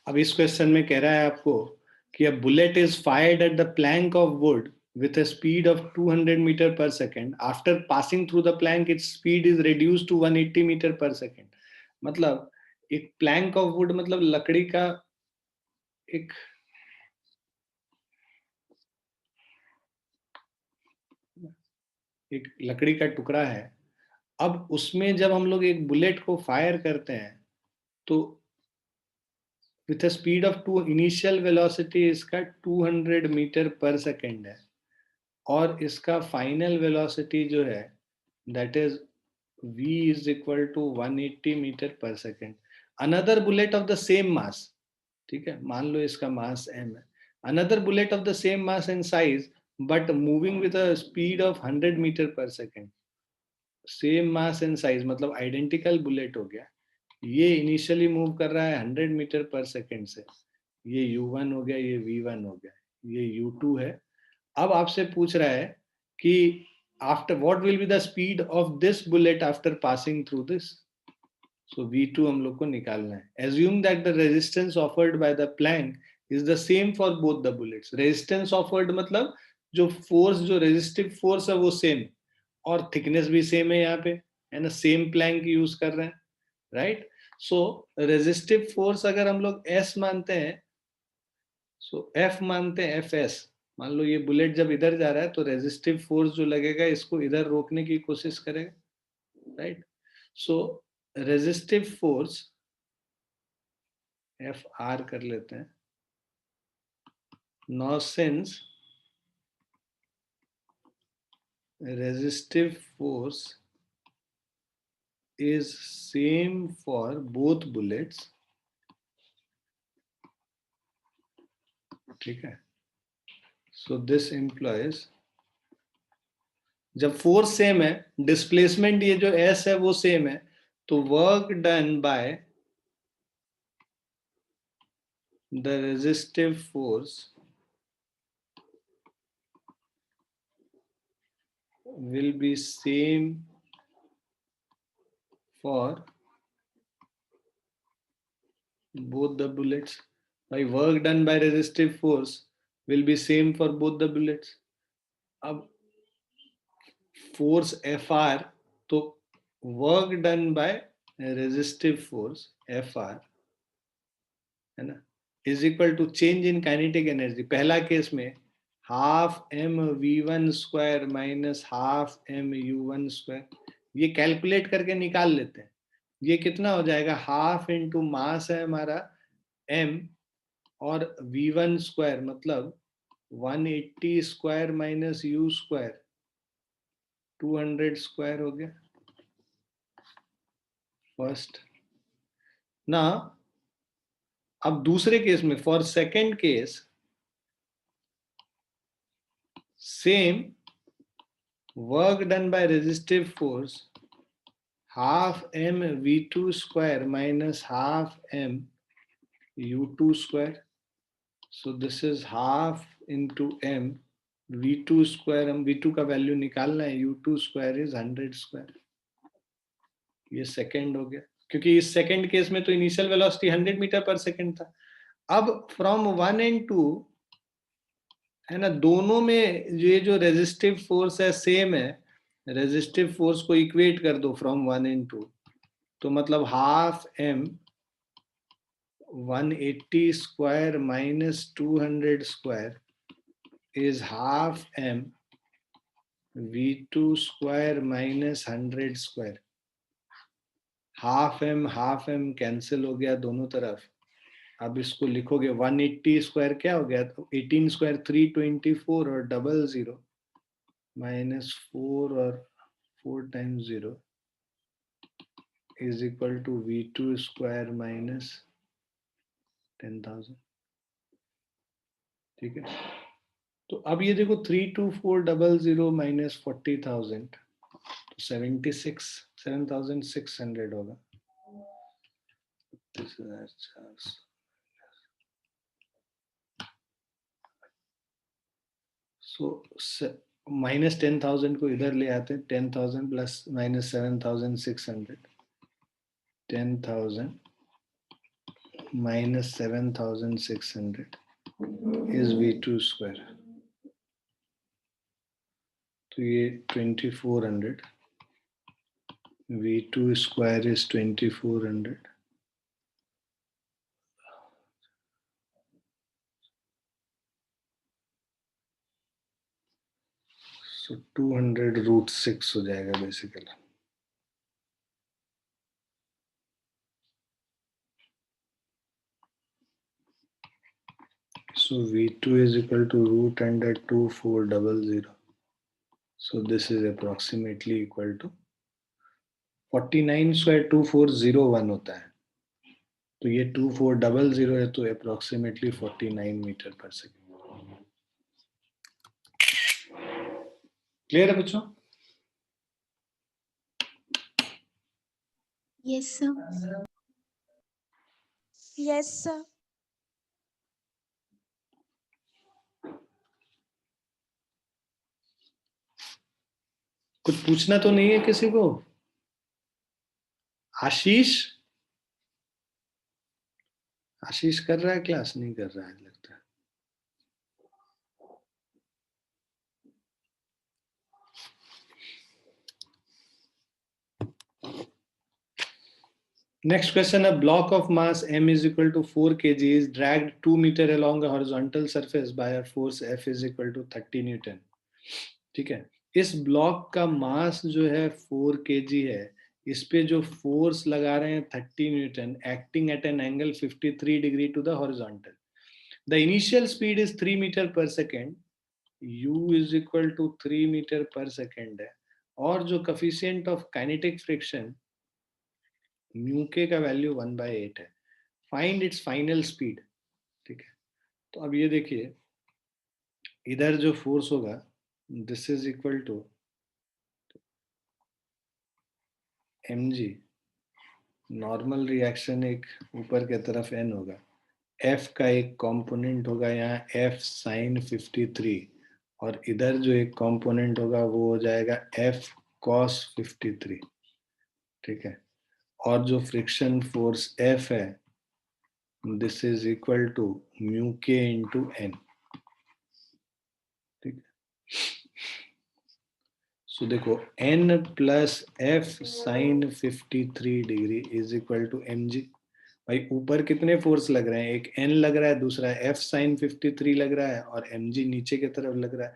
अब इस क्वेश्चन में कह रहा है आपको कि a bullet is fired at the plank of would with a speed of 200 meter per second. After passing through the plank, its speed is reduced to 180 meter per second. मतलब एक प्लैंक ऑफ वुड मतलब लकड़ी का एक लकड़ी का टुकड़ा है। अब उसमें जब हम लोग एक बुलेट को फायर करते हैं तो with a speed of 2, initial velocity इसका 200 मीटर पर सेकेंड है और इसका फाइनल वेलोसिटी जो है that is v is equal to 180 metre पर second. Another bullet of the same mass, ठीक है, मान लो इसका मास m है, another bullet of the same mass and size but moving with a speed of 100 metre पर second, same mass and size मतलब identical bullet हो गया, ये इनिशियली मूव कर रहा है 100 मीटर पर सेकेंड से, ये u1 हो गया, ये v1 हो गया, ये u2 है। अब आपसे पूछ रहा है कि after what will be the speed of this bullet after passing through this, so v2 हम लोग को निकालना है। assume that the resistance offered by the plank is the same for both the bullets। resistance offered मतलब जो force, जो resistive force है वो सेम और थिकनेस भी सेम है, यहाँ पे है ना, सेम प्लैंक यूज कर रहे हैं, राइट। सो रेजिस्टिव फोर्स अगर हम लोग s मानते हैं, सो f मानते हैं fs, मान लो ये बुलेट जब इधर जा रहा है तो रेजिस्टिव फोर्स जो लगेगा इसको इधर रोकने की कोशिश करेगा, राइट। सो रेजिस्टिव फोर्स एफ आर कर लेते हैं। Now since resistive force is same for both bullets, ठीक है, सो दिस इंप्लॉयज जब फोर्स सेम है, डिस्प्लेसमेंट ये जो s है वो सेम है, तो work done by the resistive force will be same for both the bullets, by work done by resistive force will be same for both the bullets। अब force Fr, तो work done by resistive force Fr है ना, is equal to change in kinetic energy. पहला case में half mv1² minus half mu1², ये calculate करके निकाल लेते हैं, ये कितना हो जाएगा, हाफ इंटू मास है हमारा m और v1² मतलब 180² माइनस u² 200² हो गया फर्स्ट ना। अब दूसरे केस में for second case same work done by resistive force half m v2² minus half m u2², so this is half into m v2², हम v2 का वैल्यू निकालना है, u2² is 100², ये सेकेंड हो गया, क्योंकि इस सेकेंड केस में तो इनिशियल वेलोसिटी 100 मीटर पर सेकेंड था। अब फ्रॉम 1 and 2 है ना, दोनों में ये जो रेजिस्टिव फोर्स है सेम है, रेजिस्टिव फोर्स को इक्वेट कर दो फ्रॉम 1 and 2, तो मतलब half m 180 square minus 200 square is half m v2 square minus 100 square. Half m cancel हो गया दोनों तरफ. अब इसको लिखोगे 180 स्क्वायर क्या हो गया, तो 18 स्क्वायर 324 और 00 माइनस 4 और 4 times 0 is equal to v2 square minus 10,000. ठीक है, तो अब ये देखो 32400 माइनस 40,000 तो 7,600 होगा. सो माइनस 10,000 को इधर ले आते हैं. 10,000 plus minus 7,600, 10,000 minus 7,600 is v2 square. तो ये 2,400, v2 square is 2,400. So 200 root 6 हो जाएगा basically. So v2 is equal to root under 2400. So this is approximately equal to 49 square 2401 होता है. तो ये 2400 है, तो approximately 49 मीटर पर सेकेंड. क्लियर है बच्चों? Yes, sir. Yes, sir. कुछ पूछना तो नहीं है किसी को? आशीष कर रहा है क्लास? नहीं कर रहा है लगता है. Next question, a block of mass m is equal to 4 kg is dragged 2 meter along a horizontal surface by a force F is equal to 30 Newton. ठीक है, इस ब्लॉक का मास जो है 4 kg है, इस पे जो फोर्स लगा रहे हैं 30 newton, acting at an angle 53 degree to the horizontal. The initial speed is 3 metre पर second, u is equal to 3 metre पर सेकेंड है, और जो coefficient of kinetic friction mu K का वैल्यू 1/8 है. Find its final speed. ठीक है, तो अब ये देखिए, इधर जो फोर्स होगा this is equal to mg, normal reaction एक ऊपर के तरफ n होगा, f का एक कंपोनेंट होगा यहाँ f sin 53, और इधर जो एक कंपोनेंट होगा वो हो जाएगा f cos 53. ठीक है, और जो फ्रिक्शन फोर्स F है this is equal to mu के इंटू एन. ठीक है, सो देखो n plus f sine 53 degree is equal to mg. भाई ऊपर कितने फोर्स लग रहे हैं? एक n लग रहा है, दूसरा f साइन 53 लग रहा है, और mg नीचे की तरफ लग रहा है.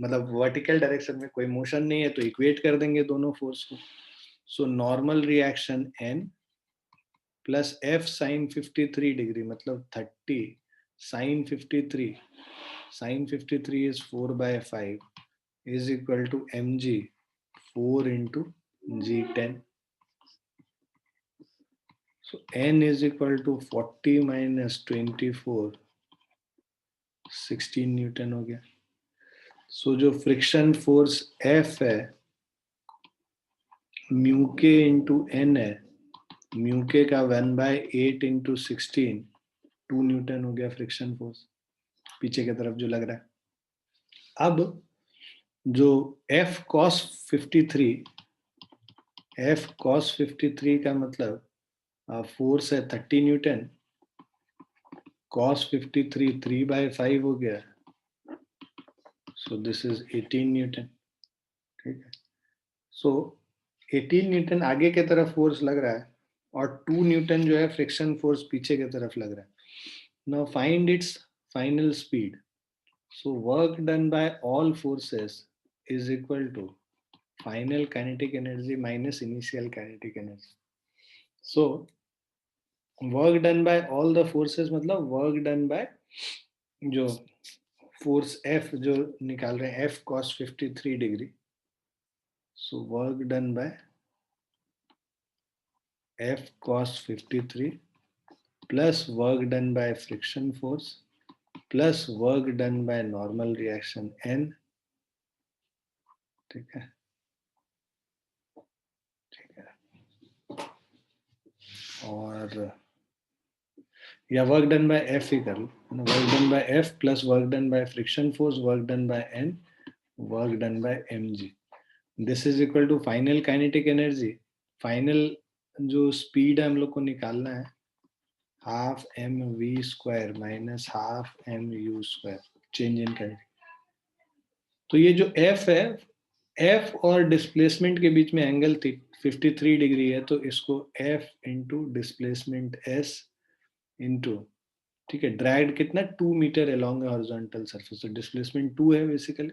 मतलब वर्टिकल डायरेक्शन में कोई मोशन नहीं है, तो इक्वेट कर देंगे दोनों फोर्स को. So normal reaction n plus f sine 53 degree मतलब 30 sine 53, sine 53 is 4/5 is equal to mg 4 into g10. So n is equal to 40 minus 24, 16 Newton हो गया. सो जो फ्रिक्शन फोर्स F है म्यू के इंटू एन है, mu K का 1/8 into 16, 2 Newton हो गया फ्रिक्शन फोर्स पीछे की तरफ जो लग रहा है. अब जो F cos 53 का मतलब फोर्स है 30 न्यूटन, cos 53 3/5 हो गया, सो दिस इज 18 न्यूटन. ठीक है, सो 18 न्यूटन आगे के तरफ फोर्स लग रहा है और 2 न्यूटन जो है फ्रिक्शन फोर्स पीछे के तरफ लग रहा है. Now find its final speed. So work done by all forces is equal to final kinetic energy minus initial kinetic energy. So work done by all the forces मतलब work done by जो force F जो निकाल रहे हैं F cos 53 degree. So work done by F cos 53 plus work done by friction force plus work done by normal reaction N. ठीक है, ठीक है. और या वर्क डन बाय F ही कर लो. Work done by F plus work done by friction force work done by N work done by mg. This is equal to final kinetic energy. Final जो स्पीड है हम लोग को निकालना है half mv square minus half mu square change in kinetic. तो ये जो F है, F और डिस्प्लेसमेंट के बीच में एंगल 53 डिग्री है, तो इसको F into displacement S into, ठीक है, ड्रैग्ड कितना 2 मीटर अलोंग हॉरिजॉन्टल सरफेस. तो डिस्प्लेसमेंट 2 है basically.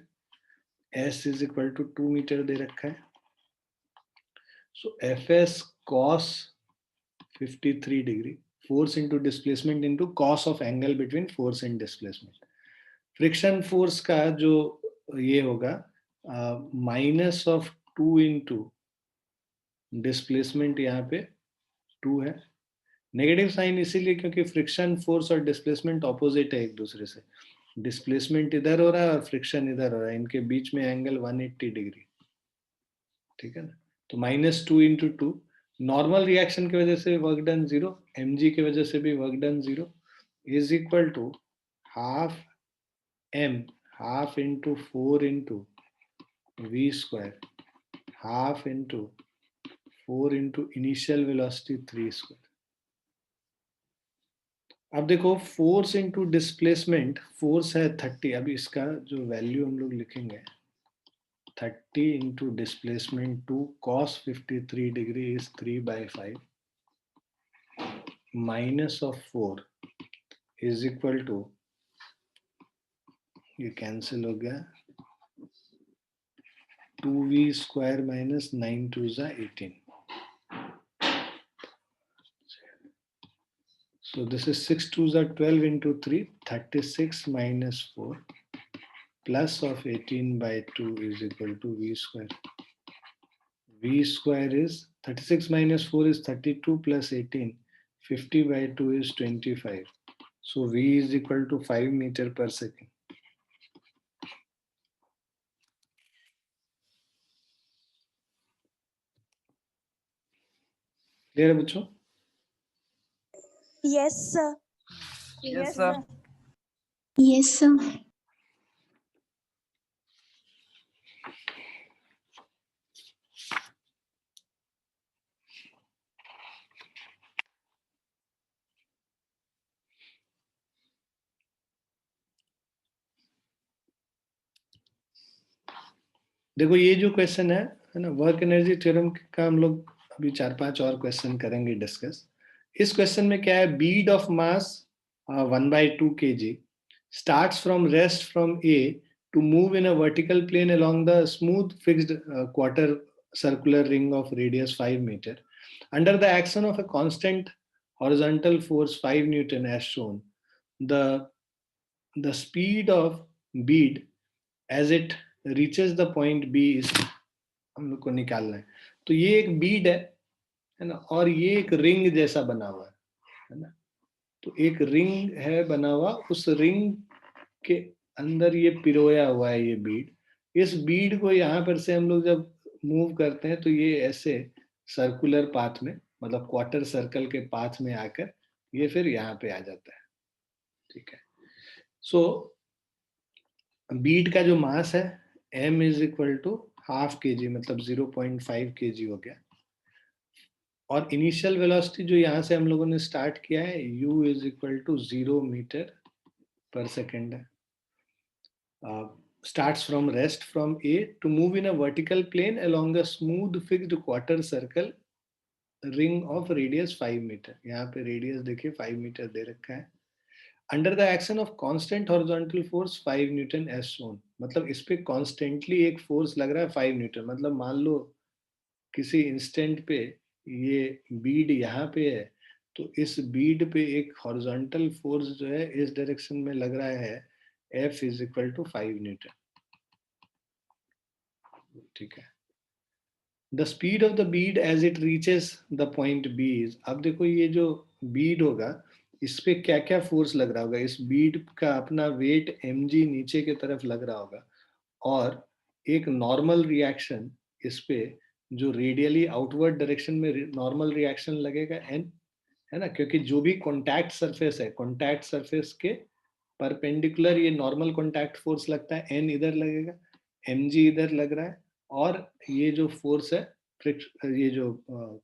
S is equal to 2 metre दे रखा है. So Fs cos 53 degree force into displacement into cos of angle between force and displacement. Friction force का जो ये होगा माइनस ऑफ 2 इंटू डिस्प्लेसमेंट, यहाँ पे 2 है. नेगेटिव साइन इसीलिए क्योंकि फ्रिक्शन फोर्स और डिस्प्लेसमेंट ऑपोजिट है एक दूसरे से. डिस्प्लेसमेंट इधर हो रहा है और फ्रिक्शन इधर हो रहा है, इनके बीच में एंगल 180 डिग्री. ठीक है ना. तो माइनस 2 इंटू 2. नॉर्मल रिएक्शन की वजह से वर्क डन 0, mg की वजह से भी work done 0 is equal to half m half into 4 into v square half into 4 into initial velocity 3 square. अब देखो फोर्स इंटू डिस्प्लेसमेंट, फोर्स है 30. अभी इसका जो वैल्यू हम लोग लिखेंगे 30 into displacement 2 cos 53 degree is 3/5 minus of 4 is equal to, ये कैंसिल हो गया, 2v स्क्वायर माइनस 9 2 जा 18. So this is 6 2s are 12 into 3, 36 minus 4 plus of 18 by 2 is equal to v square. V square is 36 minus 4 is 32 plus 18, 50 by 2 is 25. So v is equal to 5 meter per second. Clear है बच्चों? Yes, sir. Yes, sir. Yes, sir. देखो ये जो question है ना, work energy theorem का हम लोग अभी 4-5 और क्वेश्चन करेंगे डिस्कस. इस क्वेश्चन में क्या है, bead of mass 1/2 kg starts from rest from A to move in a vertical plane along the smooth fixed quarter circular ring of radius 5 meter under the action of a constant horizontal force 5 Newton as shown. The speed of bead as it reaches the point B is हम लोग को निकालना है. तो ये एक बीड है ना, और ये एक रिंग जैसा बना हुआ है ना. तो एक रिंग है बना हुआ, उस रिंग के अंदर ये पिरोया हुआ है ये बीड. इस बीड को यहाँ पर से हम लोग जब मूव करते हैं तो ये ऐसे सर्कुलर पाथ में, मतलब क्वार्टर सर्कल के पाथ में आकर ये फिर यहाँ पे आ जाता है. ठीक है. सो बीड का जो मास है m is equal to half kg, मतलब 0.5 kg हो गया. और इनिशियल वेलोसिटी जो यहाँ से हम लोगों ने स्टार्ट किया है u is equal to 0 metre पर सेकेंड है. starts from rest from A to move in a vertical plane along a smooth fixed quarter circle ring of radius 5 मीटर. यहाँ पे रेडियस देखिए 5 मीटर दे रखा है. Under the action of constant horizontal force 5 newton as shown. मतलब इस पे कॉन्स्टेंटली एक फोर्स लग रहा है 5 न्यूटन. मतलब मान लो किसी इंस्टेंट पे ये बीड यहाँ पे है, तो इस बीड पे एक हॉरिजॉन्टल फोर्स जो है इस डायरेक्शन में लग रहा है F is equal to 5 newton. ठीक है. The speed of the bead as it reaches the point B is. अब देखो ये जो बीड होगा इस पे क्या क्या फोर्स लग रहा होगा. इस बीड का अपना वेट mg नीचे की तरफ लग रहा होगा और एक नॉर्मल रिएक्शन इस पे जो रेडियली आउटवर्ड डायरेक्शन में नॉर्मल रिएक्शन लगेगा n, है ना, क्योंकि जो भी कॉन्टैक्ट सरफेस है कॉन्टैक्ट सरफेस के परपेंडिकुलर ये नॉर्मल कॉन्टैक्ट फोर्स लगता है. n इधर लगेगा, mg इधर लग रहा है और ये जो फोर्स है ये जो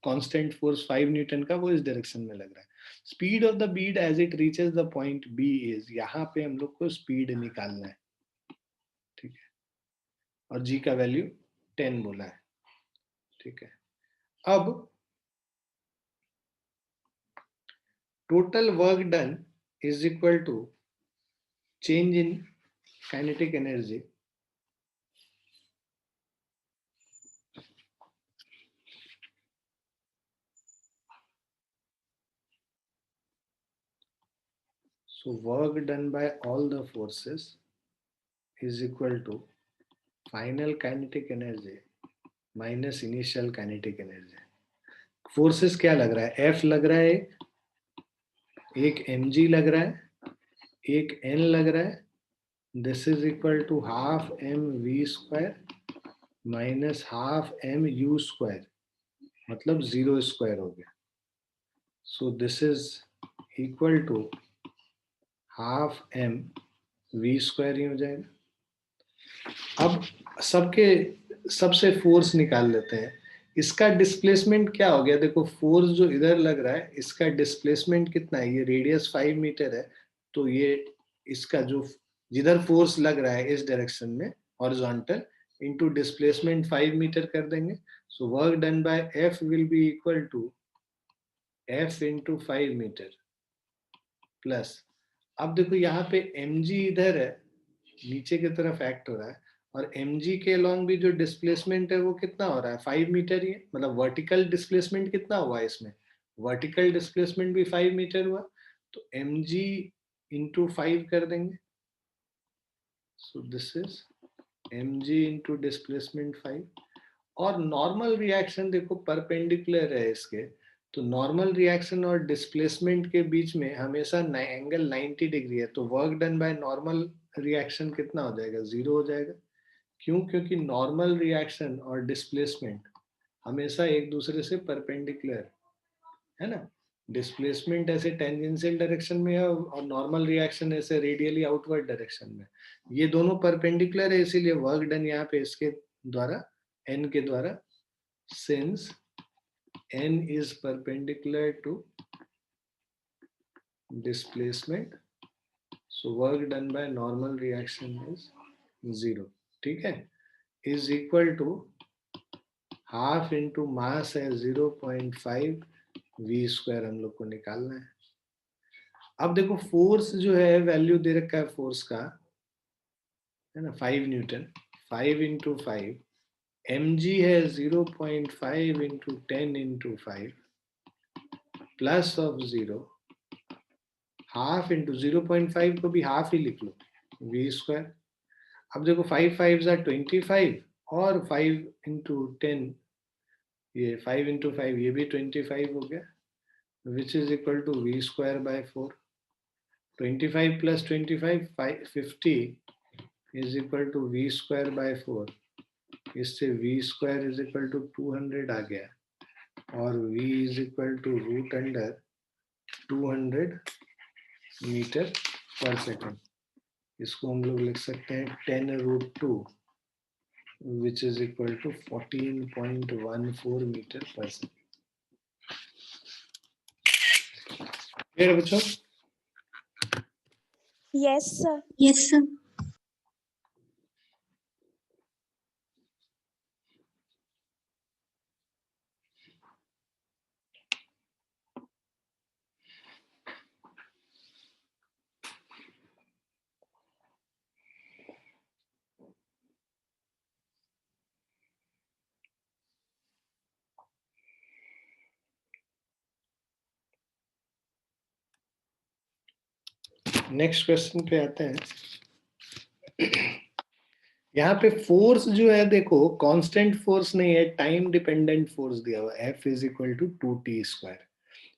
कांस्टेंट फोर्स 5 न्यूटन का वो इस डायरेक्शन में लग रहा है. Speed of the bead as it reaches the point B is. यहाँ पे हम लोग को स्पीड निकालना है. ठीक है. और g का वैल्यू 10 बोला है. ठीक है. अब total work done is equal to change in kinetic energy so work done by all the forces is equal to final kinetic energy minus initial kinetic energy. Forces क्या लग रहा है? F लग रहा है, एक mg लग रहा है, एक n लग रहा है. This is equal to half mv square minus half mu square, मतलब 0 स्क्वायर हो गया. So this is equal to half mv square ही हो जाएगा. अब सबसे फोर्स निकाल लेते हैं. इसका डिस्प्लेसमेंट क्या हो गया? देखो फोर्स जो इधर लग रहा है इसका डिस्प्लेसमेंट कितना है? ये रेडियस 5 मीटर है, तो ये इसका जो जिधर फोर्स लग रहा है इस डायरेक्शन में हॉरिजॉन्टल इनटू डिस्प्लेसमेंट 5 मीटर कर देंगे. So work done by F will be equal to F into 5 metre plus. अब देखो यहाँ पे mg इधर है, नीचे की तरफ एक्ट हो रहा है और mg के अलॉन्ग भी जो डिस्प्लेसमेंट है वो कितना हो रहा है? 5 मीटर ही है. मतलब वर्टिकल डिस्प्लेसमेंट कितना हुआ इसमें? वर्टिकल डिस्प्लेसमेंट भी 5 मीटर हुआ, तो mg इंटू 5 कर देंगे. सो this is mg into displacement 5. और नॉर्मल रिएक्शन देखो परपेंडिकुलर है इसके, तो नॉर्मल रिएक्शन और डिस्प्लेसमेंट के बीच में हमेशा एंगल 90 डिग्री है. तो work done by normal reaction कितना हो जाएगा? 0 हो जाएगा. क्यों? क्योंकि नॉर्मल रिएक्शन और डिस्प्लेसमेंट हमेशा एक दूसरे से परपेंडिकुलर है ना. डिस्प्लेसमेंट ऐसे टेंजेंशियल डायरेक्शन में है और नॉर्मल रिएक्शन ऐसे रेडियली आउटवर्ड डायरेक्शन में. ये दोनों परपेंडिकुलर है, इसीलिए वर्क डन यहाँ पे इसके द्वारा n के द्वारा, since n is perpendicular to displacement, so work done by normal reaction is 0. ठीक है. is equal to half into मास है 0.5 v स्क्वायर हम लोग को निकालना है. अब देखो फोर्स जो है वैल्यू दे रखा है फोर्स का, है ना, 5 न्यूटन. 5 इंटू 5 mg है 0.5 into 10 into 5 plus of 0 half into 0.5 को भी हाफ ही लिख लो v स्क्वायर. अब देखो 5 5 are 25 और 5 इंटू 10 ये 5 इंटू 5 ये भी 25 हो गया, which is equal to v square by 4. 25 plus 25 50 is equal to v square by 4. इससे v square is equal to 200 आ गया और v is equal to root under 200 metre पर सेकेंड. इसको हम लोग लिख सकते हैं 10√2 which is equal to 14.14 metre पर सेकेंड. क्लियर बच्चों? Yes, sir. Yes, sir. Next question पे आते हैं. यहाँ पे फोर्स जो है देखो कांस्टेंट फोर्स नहीं है, टाइम डिपेंडेंट फोर्स दिया हुआ F is equal to 2t²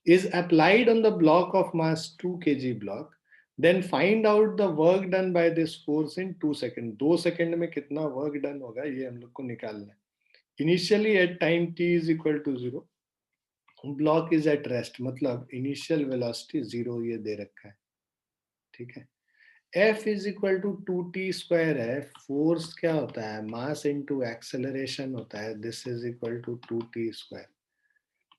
is applied on the block of mass 2 kg block, then find out the work done by this force in 2 seconds. 2 second में कितना work done होगा ये हम लोग को निकालना है. Initially at time t is equal to 0, block is at rest, मतलब इनिशियल वेलोसिटी 0 ये दे रखा है. ठीक है. F is equal to 2t² है. फोर्स क्या होता है, मास इनटू एक्सेलरेशन होता है. This is equal to 2t².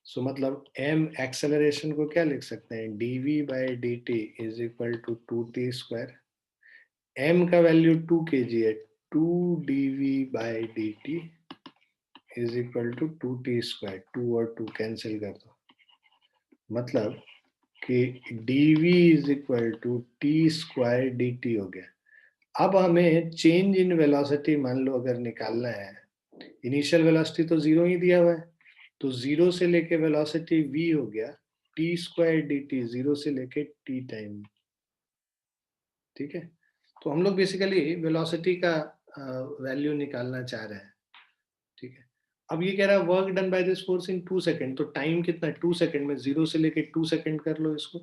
So मतलब m एक्सेलरेशन को क्या लिख सकते हैं, dv/dt is equal to 2t². m का वैल्यू 2 kg है, 2 dv/dt is equal to 2t². 2 और 2 कैंसिल कर दो, मतलब कि dv is equal to t² dt हो गया. अब हमें चेंज इन वेलोसिटी मान लो अगर निकालना है, इनिशियल वेलोसिटी तो 0 ही दिया हुआ है, तो 0 से लेके वेलोसिटी v हो गया t² dt, 0 से लेके t टाइम. ठीक है. तो हम लोग बेसिकली वेलोसिटी का वैल्यू निकालना चाह रहे हैं. ठीक है. अब ये कह रहा है work done by this force in 2 second, तो टाइम कितना, 2 सेकंड में 0 से लेके 2 सेकंड कर लो इसको.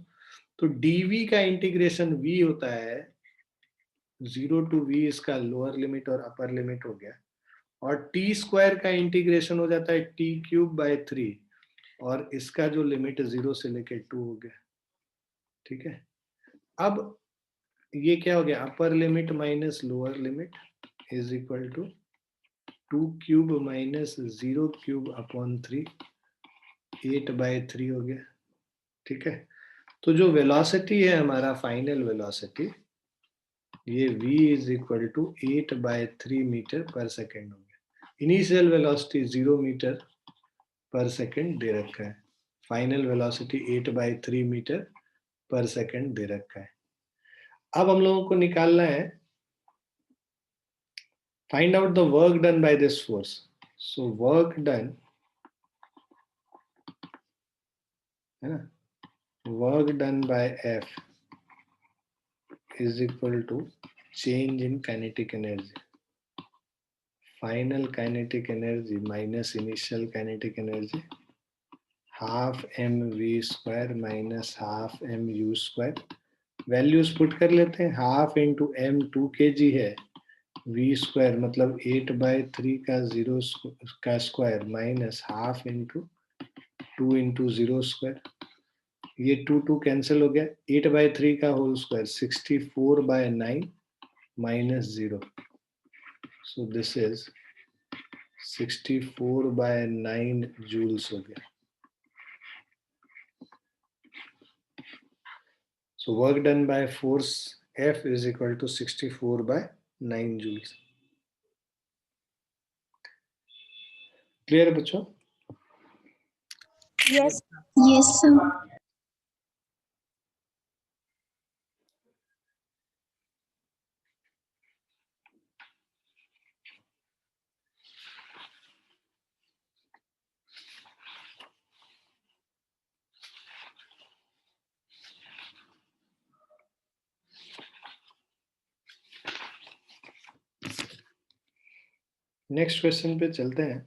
तो dv का इंटीग्रेशन v होता है 0 to v, इसका लोअर लिमिट और अपर लिमिट हो गया, और t² का इंटीग्रेशन हो जाता है t³/3, और इसका जो लिमिट 0 से लेके 2 हो गया. ठीक है. अब ये क्या हो गया, upper limit minus lower limit is equal to 2³ minus 0³/3, 8/3 हो गया. ठीक है. तो जो वेलोसिटी है हमारा फाइनल वेलोसिटी, ये v is equal to 8/3 metre पर सेकेंड हो गया. इनिशियल वेलोसिटी 0 मीटर पर सेकेंड दे रखा है, फाइनल वेलोसिटी 8/3 मीटर पर सेकेंड दे रखा है. अब हम लोगों को निकालना है, find out the work done by this force. So work done है ना, work done by F is equal to change in kinetic energy, final kinetic energy minus initial kinetic energy, half mv² minus half mu². Values put कर लेते हैं. Half into m 2 kg है, v² मतलब 8/3 का 0 का square minus half into 2 into 0². ये 2 cancel हो गया. 8/3 का whole square 64/9 minus 0. So this is 64/9 joules हो गया. So work done by force F is equal to 64/9 joules. Clear है बच्चों? Yes. Yes, sir. Next question पे चलते हैं.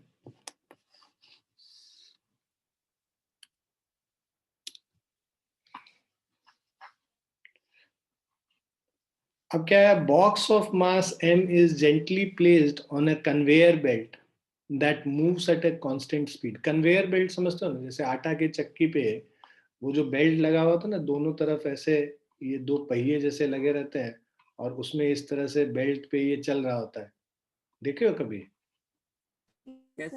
अब क्या है, box of mass m is gently placed on a conveyor belt that moves at a constant speed. Conveyor belt समझते हो ना, जैसे आटा के चक्की पे वो जो बेल्ट लगा हुआ था ना, दोनों तरफ ऐसे ये 2 पहिए जैसे लगे रहते हैं, और उसमें इस तरह से बेल्ट पे ये चल रहा होता है. देखे हो कभी? Yes.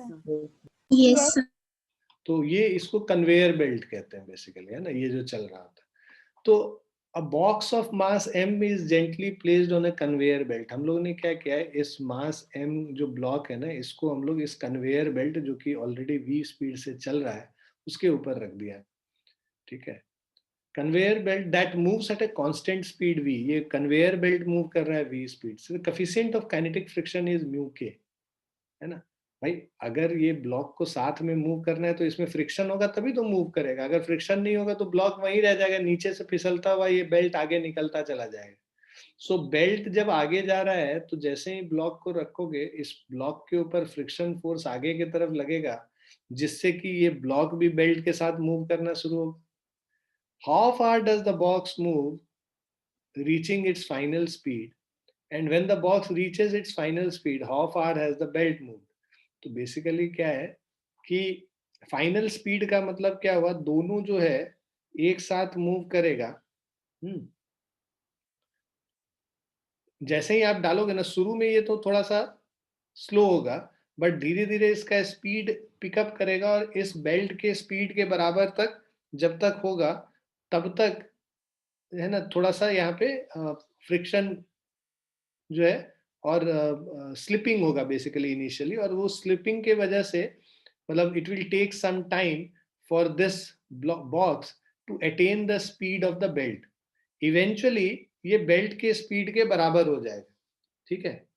Yes, sir. तो ये इसको कन्वेयर बेल्ट कहते हैं बेसिकली, है ना, ये जो चल रहा होता है. तो अ box of mass m is gently placed on a conveyor belt. हम लोगों ने क्या किया है, इस मास m जो ब्लॉक है ना, इसको हम लोग इस कन्वेयर बेल्ट जो कि ऑलरेडी v स्पीड से चल रहा है उसके ऊपर रख दिया है. ठीक है. Conveyor belt that moves at a constant speed v, ये कन्वेयर बेल्ट मूव कर रहा है v स्पीड से. Coefficient of kinetic friction is μk, है ना. भाई अगर ये ब्लॉक को साथ में मूव करना है तो इसमें फ्रिक्शन होगा तभी तो मूव करेगा, अगर फ्रिक्शन नहीं होगा तो ब्लॉक वहीं रह जाएगा, नीचे से फिसलता हुआ ये बेल्ट आगे निकलता चला जाएगा। सो बेल्ट जब आगे जा रहा है तो जैसे ही ब्लॉक को रखोगे इस ब्लॉक के ऊपर फ्रिक्शन फोर्स आगे की तरफ लगेगा, जिससे कि ये ब्लॉक भी बेल्ट के साथ मूव करना शुरू होगा। How far does the box move reaching it's final speed, and when the box reaches it's final speed how far has the belt moved. तो बेसिकली क्या है कि फाइनल स्पीड का मतलब क्या हुआ, दोनों जो है एक साथ मूव करेगा। जैसे ही आप डालोगे ना, शुरू में ये तो थोड़ा सा स्लो होगा, बट धीरे धीरे इसका स्पीड पिकअप करेगा और इस बेल्ट के स्पीड के बराबर तक जब तक होगा तब तक है ना, थोड़ा सा यहाँ पे फ्रिक्शन जो है और स्लिपिंग होगा बेसिकली इनिशियली, और वो स्लिपिंग के वजह से मतलब it will take some time for this box to attain the speed of the belt. Eventually ये बेल्ट के स्पीड के बराबर हो जाएगा। ठीक है,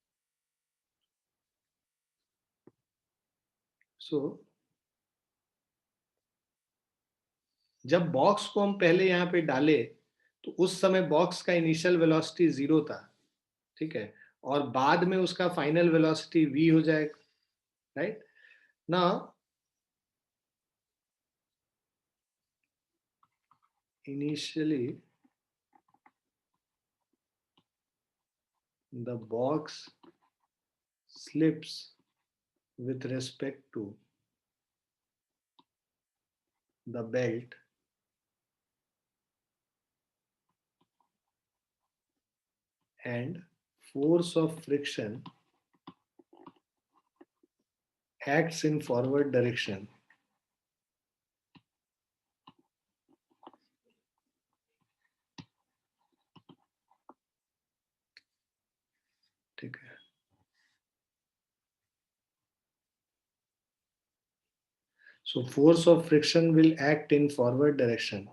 सो जब बॉक्स को हम पहले यहाँ पे डाले तो उस समय बॉक्स का इनिशियल वेलोसिटी 0 था। ठीक है, और बाद में उसका फाइनल वेलोसिटी v हो जाएगा, राइट ना। Initially the box slips with respect to the belt and force of friction acts in forward direction ठीक है। So force of friction will act in forward direction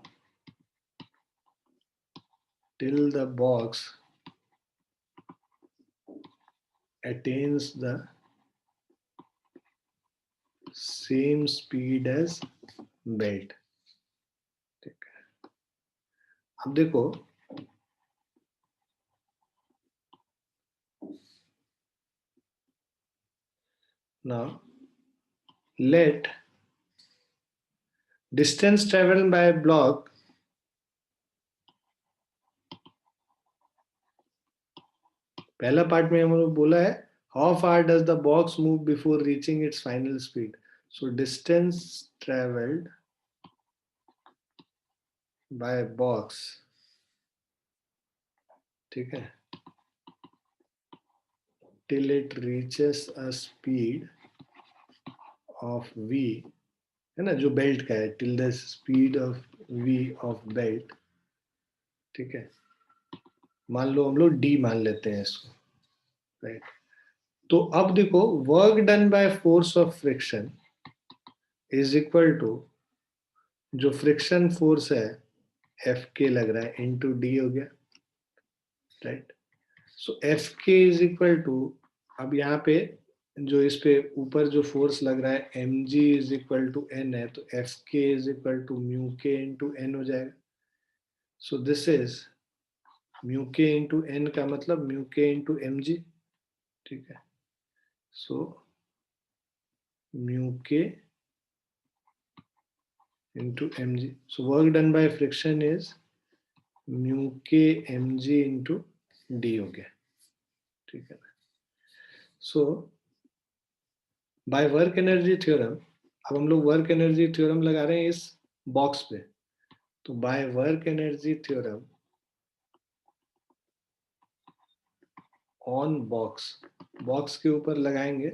till the box attains the same speed as belt। ठीक है, अब देखो now let distance traveled by a block पहला part में हम लोग बोला है how far does the box move before reaching it's final speed. So distance travelled by box, ठीक है, till it reaches a speed of v, है ना, जो बेल्ट का है, till the speed of v of belt. ठीक है, मान लो हम लोग d मान लेते हैं इसको, राइट। तो अब देखो work done by force of friction is equal to जो फ्रिक्शन फोर्स है एफ के लग रहा है इनटू डी हो गया, राइट। सो एफ के इज इक्वल टू, अब यहाँ पे जो इस पे ऊपर जो फोर्स लग रहा है M G is equal to N है, तो एफ के इज इक्वल टू म्यू के इंटू एन हो जाएगा। सो दिस इज म्यू के इंटू एन का मतलब म्यू के इंटू एम जी। ठीक है, सो म्यू के into M G, so work done by friction is mu K M G into D हो गया। ठीक है, so by work energy theorem, अब हम लोग वर्क एनर्जी थ्योरम लगा रहे हैं इस बॉक्स पे, तो bye work energy theorem on box, box के ऊपर लगाएंगे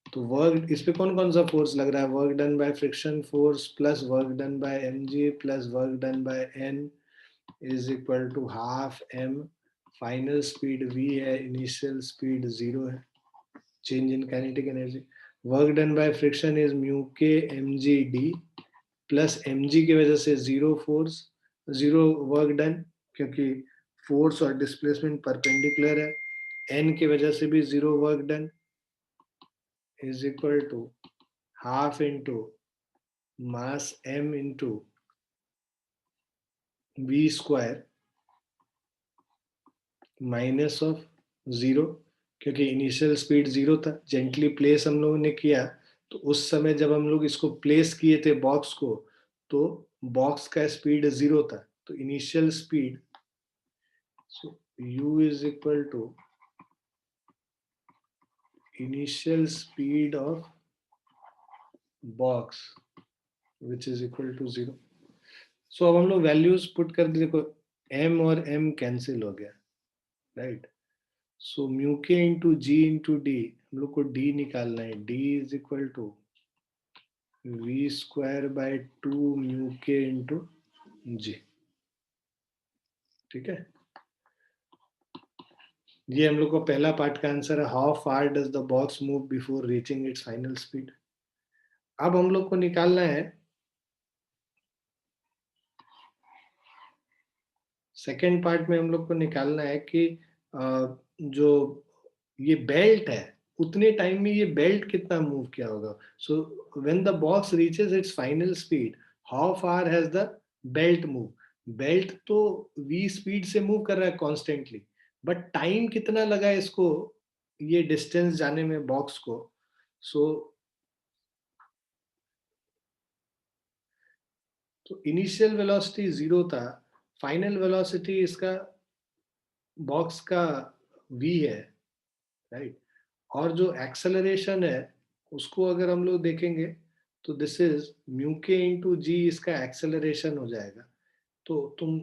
तो वर्क, इस पे कौन कौन सा फोर्स लग रहा है, work done by friction force plus work done by M G plus work done by N is equal to half M, final speed v है, इनिशियल स्पीड 0 है, change in kinetic energy. Work done by friction is mu K M G D plus M G की वजह से 0 force 0 work done, क्योंकि force और displacement perpendicular है, N की वजह से भी 0 work done, is equal to half into mass m into v square minus of 0, क्योंकि इनिशियल स्पीड 0 था, जेंटली प्लेस हम लोगों ने किया, तो उस समय जब हम लोग इसको प्लेस किए थे बॉक्स को, तो बॉक्स का स्पीड 0 था, तो initial speed, so u is equal to initial speed of box which is equal to 0। So अब हम लोग वैल्यूज पुट कर दे, देखो m और m कैंसिल हो गया, राइट। सो म्यू के इंटू जी इंटू डी, हम लोग को d निकालना है, d is equal to V square by 2 mu के इंटू जी। ठीक है, ये हम लोग को पहला पार्ट का आंसर है। How far does the box move before reaching it's final speed. अब हम लोग को निकालना है सेकेंड पार्ट में, हम लोग को निकालना है कि जो ये बेल्ट है उतने टाइम में ये बेल्ट कितना मूव किया होगा। So when the box reaches it's final speed, how far has the belt move. Belt तो v स्पीड से मूव कर रहा है कॉन्स्टेंटली, बट टाइम कितना लगा इसको ये डिस्टेंस जाने में बॉक्स को। सो तो इनिशियल वेलोसिटी 0 था, फाइनल वेलोसिटी इसका बॉक्स का v है, राइट। और जो एक्सेलरेशन है उसको अगर हम लोग देखेंगे तो दिस इज म्यू के इंटू जी, इसका एक्सेलरेशन हो जाएगा। तो तुम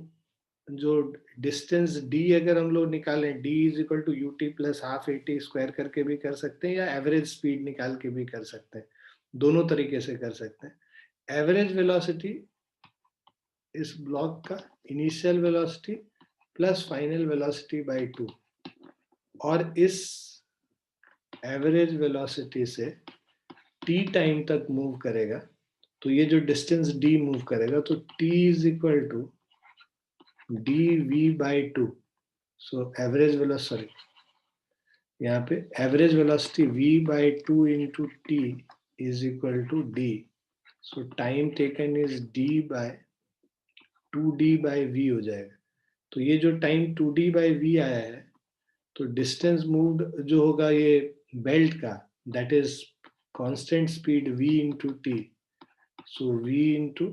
जो डिस्टेंस d अगर हम लोग निकालें, d is equal to U T plus half A T square करके भी कर सकते हैं, या एवरेज स्पीड निकाल के भी कर सकते हैं, दोनों तरीके से कर सकते हैं। एवरेज वेलोसिटी इस ब्लॉक का initial velocity plus final velocity bye 2, और इस एवरेज वेलोसिटी से t टाइम तक मूव करेगा, तो ये जो डिस्टेंस d मूव करेगा, तो t is equal to dv by 2। So average velocity, sorry यहाँ पे average velocity v by 2 into T is equal to d। So time taken is d by 2d by v हो जाएगा। तो ये जो time 2d by v आया है, तो डिस्टेंस मूव्ड जो होगा ये बेल्ट का, that is constant speed v into T, so v into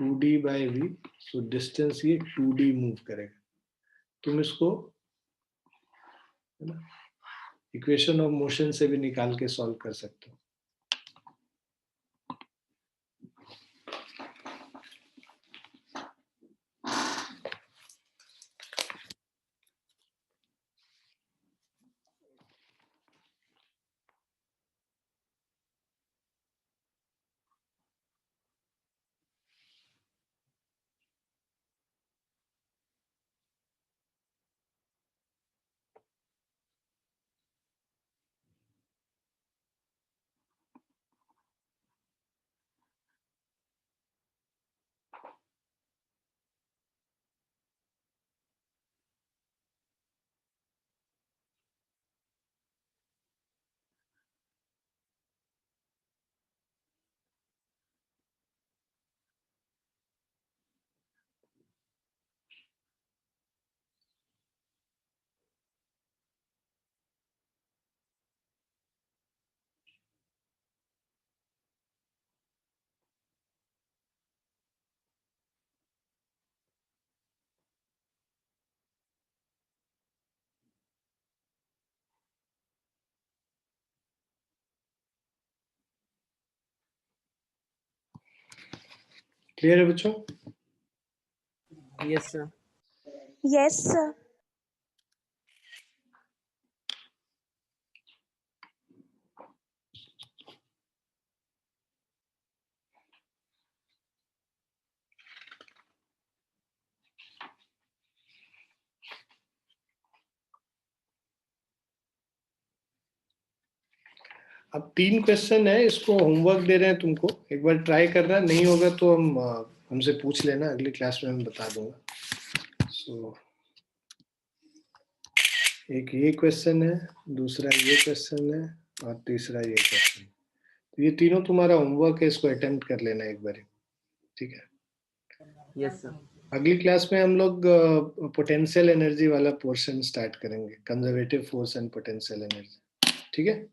2d by v, so distance ये 2d मूव करेगा। तुम इसको इक्वेशन ऑफ मोशन से भी निकाल के सॉल्व कर सकते हो। क्लियर है बच्चों? Yes, sir. Yes, sir. अब 3 क्वेश्चन है, इसको होमवर्क दे रहे हैं तुमको, एक बार ट्राई करना, नहीं होगा तो हम हमसे पूछ लेना, अगली क्लास में मैं बता दूंगा। सो एक ये क्वेश्चन है, दूसरा ये क्वेश्चन है, और तीसरा ये क्वेश्चन। तो ये तीनों तुम्हारा होमवर्क है, इसको अटेम्प्ट कर लेना एक बार, ठीक है? Yes sir. अगली क्लास में हम लोग पोटेंशियल एनर्जी वाला पोर्शन स्टार्ट करेंगे, conservative force and potential energy, ठीक है?